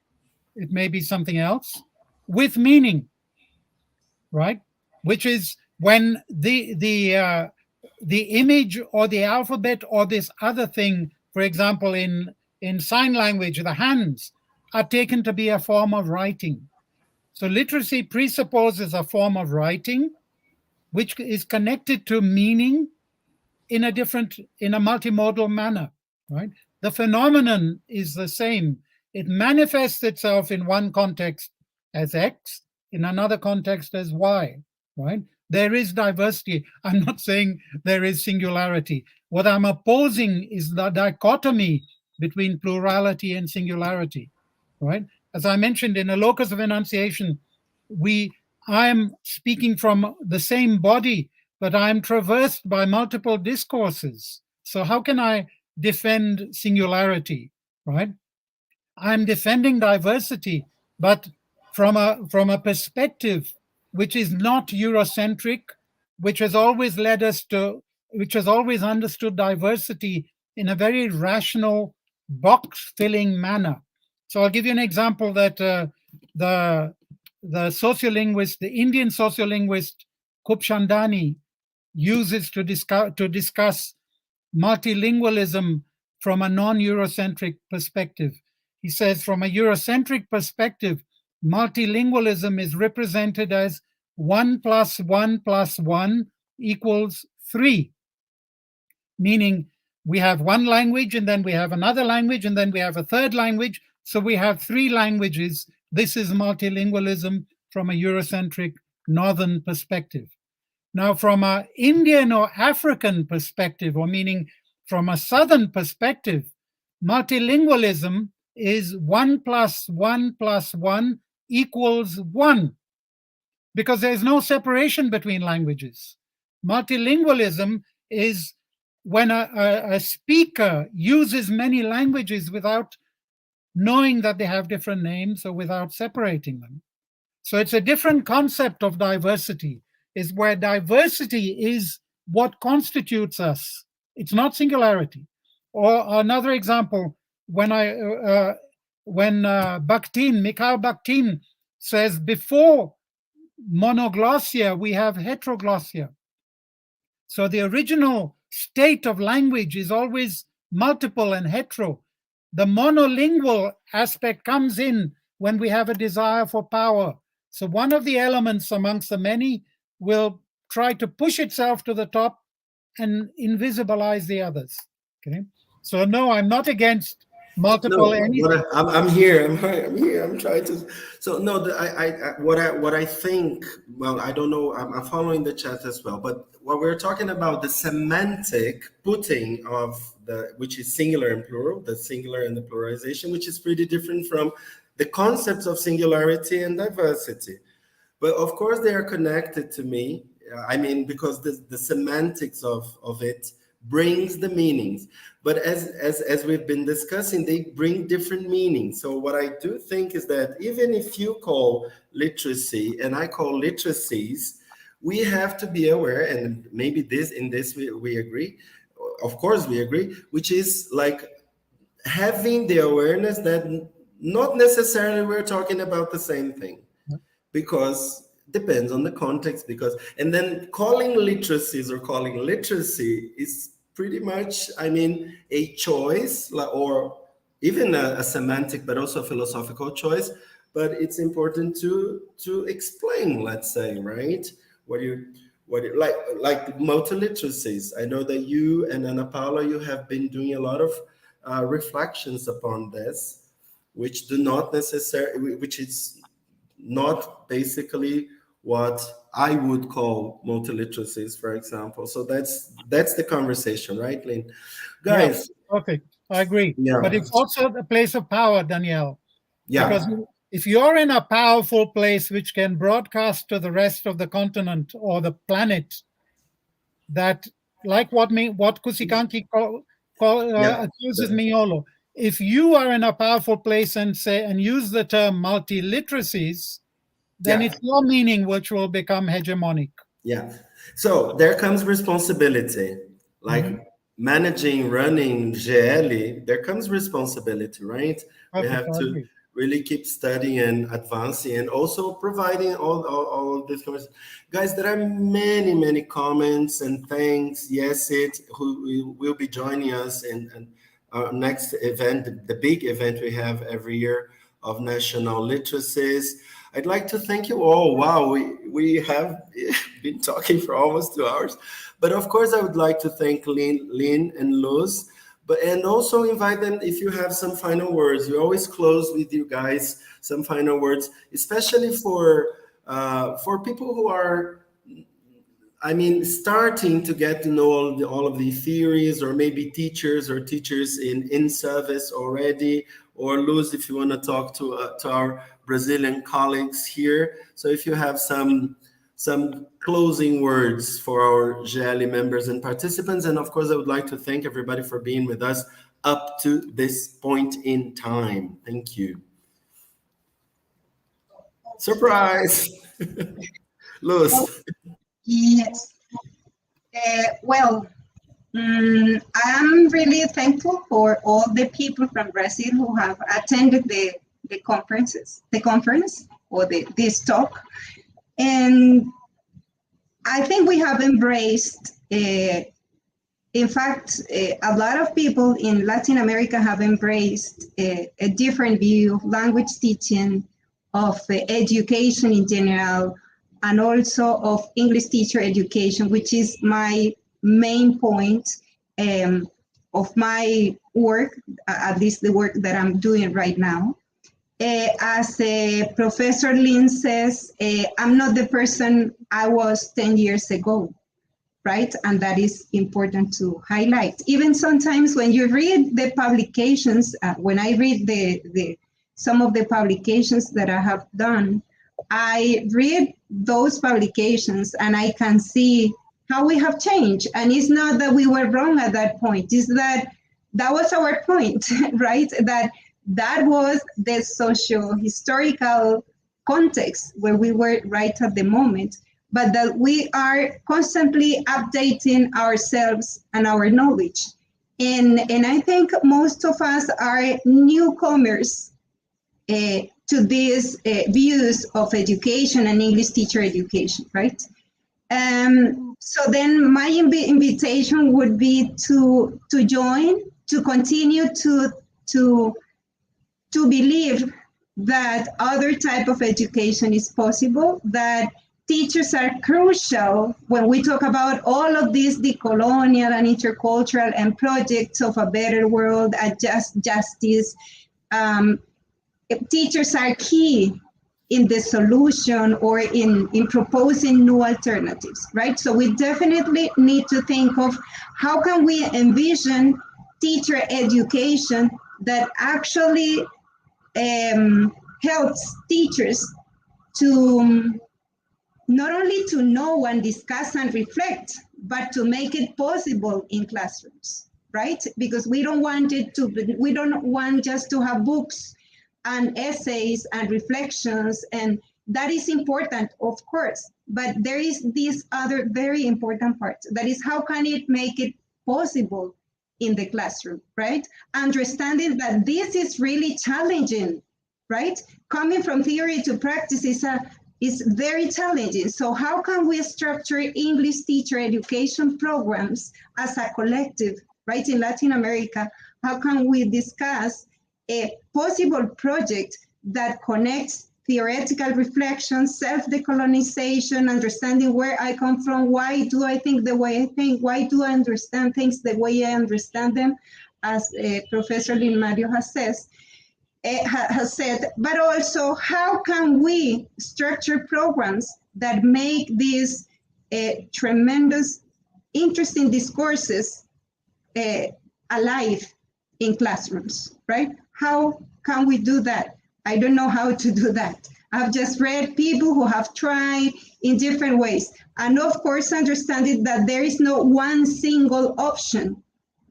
it may be something else, with meaning, right? Which is when the image or the alphabet or this other thing, for example, in sign language, the hands, are taken to be a form of writing. So literacy presupposes a form of writing which is connected to meaning in a multimodal manner, right? The phenomenon is the same. It manifests itself in one context as X, in another context as Y, right? There is diversity. I'm not saying there is singularity. What I'm opposing is the dichotomy between plurality and singularity, right? As I mentioned, in a locus of enunciation, I am speaking from the same body, but I am traversed by multiple discourses. So how can I defend singularity, right? I'm defending diversity, but from a perspective which is not Eurocentric, which has always understood diversity in a very rational, box-filling manner. So I'll give you an example that the sociolinguist, the Indian sociolinguist Kupchandani uses to discuss multilingualism from a non-Eurocentric perspective. He says, from a Eurocentric perspective, multilingualism is represented as 1 + 1 + 1 = 3, meaning we have one language, and then we have another language, and then we have a third language, so we have 3 languages. This is multilingualism from a Eurocentric northern perspective. Now, from an Indian or African perspective, or meaning from a southern perspective, multilingualism is 1 + 1 + 1 = 1, because there's no separation between languages. Multilingualism is when a speaker uses many languages without knowing that they have different names or without separating them. So it's a different concept of diversity, is where diversity is what constitutes us. It's not singularity. Or another example, when Mikhail Bakhtin says before monoglossia, we have heteroglossia. So the original state of language is always multiple and hetero. The monolingual aspect comes in when we have a desire for power. So one of the elements amongst the many will try to push itself to the top and invisibilize the others. Okay. So no, I'm not against multiple anything. I'm here. I'm here. I'm trying to. So no, what I think. Well, I don't know. I'm following the chat as well. But what we're talking about, the semantic putting of which is singular and plural, the singular and the pluralization, which is pretty different from the concepts of singularity and diversity. But of course, they are connected to me. I mean, because the semantics of it brings the meanings. But as we've been discussing, they bring different meanings. So what I do think is that even if you call literacy and I call literacies, we have to be aware, and maybe in this we agree, of course we agree, which is like having the awareness that not necessarily we're talking about the same thing, because depends on the context, and then calling literacies or calling literacy is pretty much, I mean, a choice, or even a semantic, but also a philosophical choice. But it's important to explain, let's say, right? What you like multiliteracies. I know that you and Ana Paula, you have been doing a lot of reflections upon this, which do not necessarily, which is not basically what I would call multiliteracies, for example. So that's the conversation, right, Lynn? Guys. Yeah, perfect. I agree. Yeah. But it's also a place of power, Danielle. Yeah. Because if you're in a powerful place which can broadcast to the rest of the continent or the planet, that, like what Kusikanki accuses Miolo, if you are in a powerful place and use the term multiliteracies, then it's your meaning which will become hegemonic. Yeah. So there comes responsibility, like managing, running GEELLE, there comes responsibility, right? We have to really keep studying and advancing, and also providing all of this. Guys, there are many comments and thanks. Yes, who will be joining us in our next event, the big event we have every year of national literacies. I'd like to thank you all. Wow, we have been talking for almost 2 hours. But of course, I would like to thank Lynn and Luz, and also invite them if you have some final words. We always close with you guys, some final words, especially for people who are, I mean, starting to get to know all of the theories, or maybe teachers in service already, or Luz, if you want to talk to our Brazilian colleagues here. So if you have some closing words for our GEELLE members and participants. And of course, I would like to thank everybody for being with us up to this point in time. Thank you. Surprise! Luz. Yes. I'm really thankful for all the people from Brazil who have attended the conference or this talk. And I think we have embraced, in fact, a lot of people in Latin America have embraced a different view of language teaching, of education in general, and also of English teacher education, which is my main point of my work, at least the work that I'm doing right now. As Professor Lynn says, I'm not the person I was 10 years ago, right? And that is important to highlight. Even sometimes when you read the publications, when I read some of the publications that I have done, I read those publications and I can see how we have changed. And it's not that we were wrong at that point, it's that was our point, right? That was the socio-historical context where we were right at the moment, but that we are constantly updating ourselves and our knowledge. And I think most of us are newcomers to these views of education and English teacher education, right? So then my invitation would be to join, to continue to believe that other type of education is possible, that teachers are crucial when we talk about all of these decolonial and intercultural and projects of a better world, a just justice. Teachers are key in the solution or in proposing new alternatives, right? So we definitely need to think of how can we envision teacher education that actually helps teachers to not only to know and discuss and reflect, but to make it possible in classrooms, right? Because we don't want just to have books and essays and reflections, and that is important, of course, but there is this other very important part, that is how can it make it possible in the classroom, right? Understanding that this is really challenging, right? Coming from theory to practice is very challenging. So how can we structure English teacher education programs as a collective, right? In Latin America, how can we discuss a possible project that connects theoretical reflection, self-decolonization, understanding where I come from, why do I think the way I think, why do I understand things the way I understand them, as Professor Lynn Mario has said, but also how can we structure programs that make these tremendous, interesting discourses alive in classrooms, right? How can we do that? I don't know how to do that. I've just read people who have tried in different ways. And of course, understanding that there is no one single option,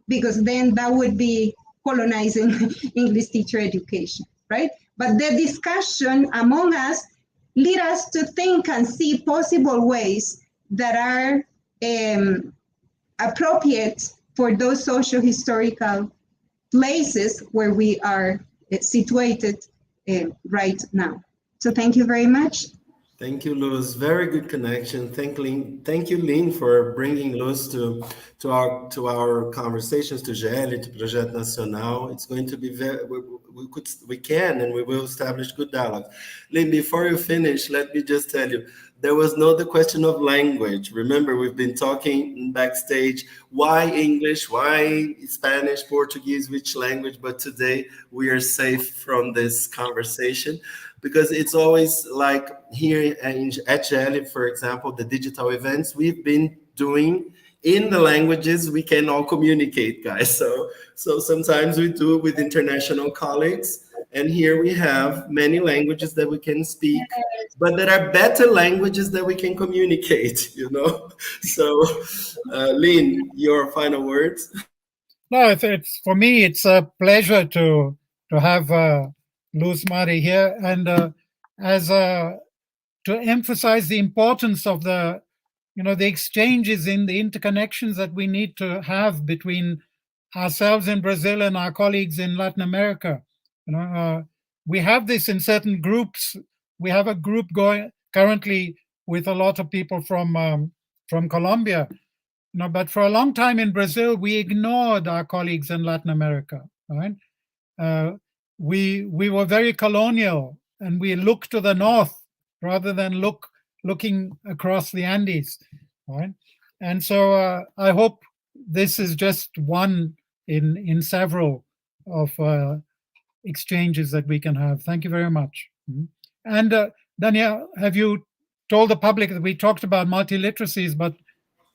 because then that would be colonizing English teacher education, right? But the discussion among us lead us to think and see possible ways that are appropriate for those socio-historical places where we are situated right now. So thank you very much. Thank you, Luz. Very good connection. Thank you, Lynn, for bringing Luz to our conversations, to GEELLE, to Projeto Nacional. It's going to be we can and we will establish good dialogue. Lynn, before you finish, let me just tell you, there was no the question of language. Remember, we've been talking backstage, why English, why Spanish, Portuguese, which language, but today we are safe from this conversation, because it's always like here at GEELLE, for example, the digital events we've been doing in the languages we can all communicate, guys. So sometimes we do it with international colleagues, and here we have many languages that we can speak, but there are better languages that we can communicate, you know? So, Lynn, your final words? No, it's for me, it's a pleasure to have Luz Mari here, and to emphasize the importance of the exchanges in the interconnections that we need to have between ourselves in Brazil and our colleagues in Latin America. We have this in certain groups. We have a group going currently with a lot of people from Colombia. But for a long time in Brazil, we ignored our colleagues in Latin America. Right? We were very colonial, and we looked to the north rather than looking across the Andes. Right? And so I hope this is just one in several of exchanges that we can have. Thank you very much. And Danielle, have you told the public that we talked about multiliteracies, but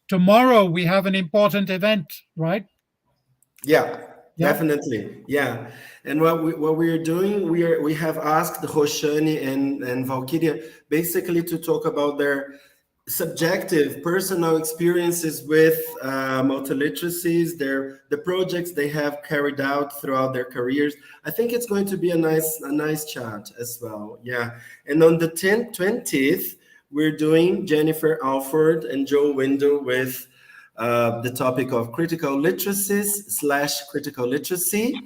tomorrow we have an important event, right? Yeah. Definitely, yeah. And what we are doing, we have asked Roshani and Valkyria basically to talk about their subjective personal experiences with multiliteracies, the projects they have carried out throughout their careers. I think it's going to be a nice chat as well. Yeah. And on the 20th, we're doing Jennifer Alford and Joe Window with the topic of critical literacies / critical literacy.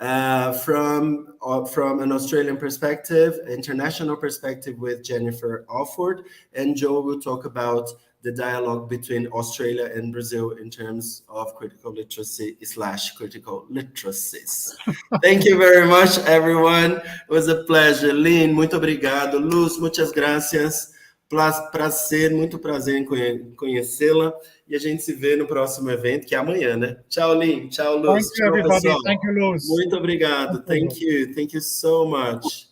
From an Australian perspective, international perspective with Jennifer Alford, and Joe will talk about the dialogue between Australia and Brazil in terms of critical literacy / critical literacies. Thank you very much, everyone. It was a pleasure. Lynn, muito obrigado. Luz, muitas gracias. Muito prazer em conhecê-la. E a gente se vê no próximo evento, que é amanhã, né? Tchau, Lynn. Tchau, Luz. Thank you, everybody. Pessoal. Thank you, Luz. Muito obrigado. Thank you. Thank you so much.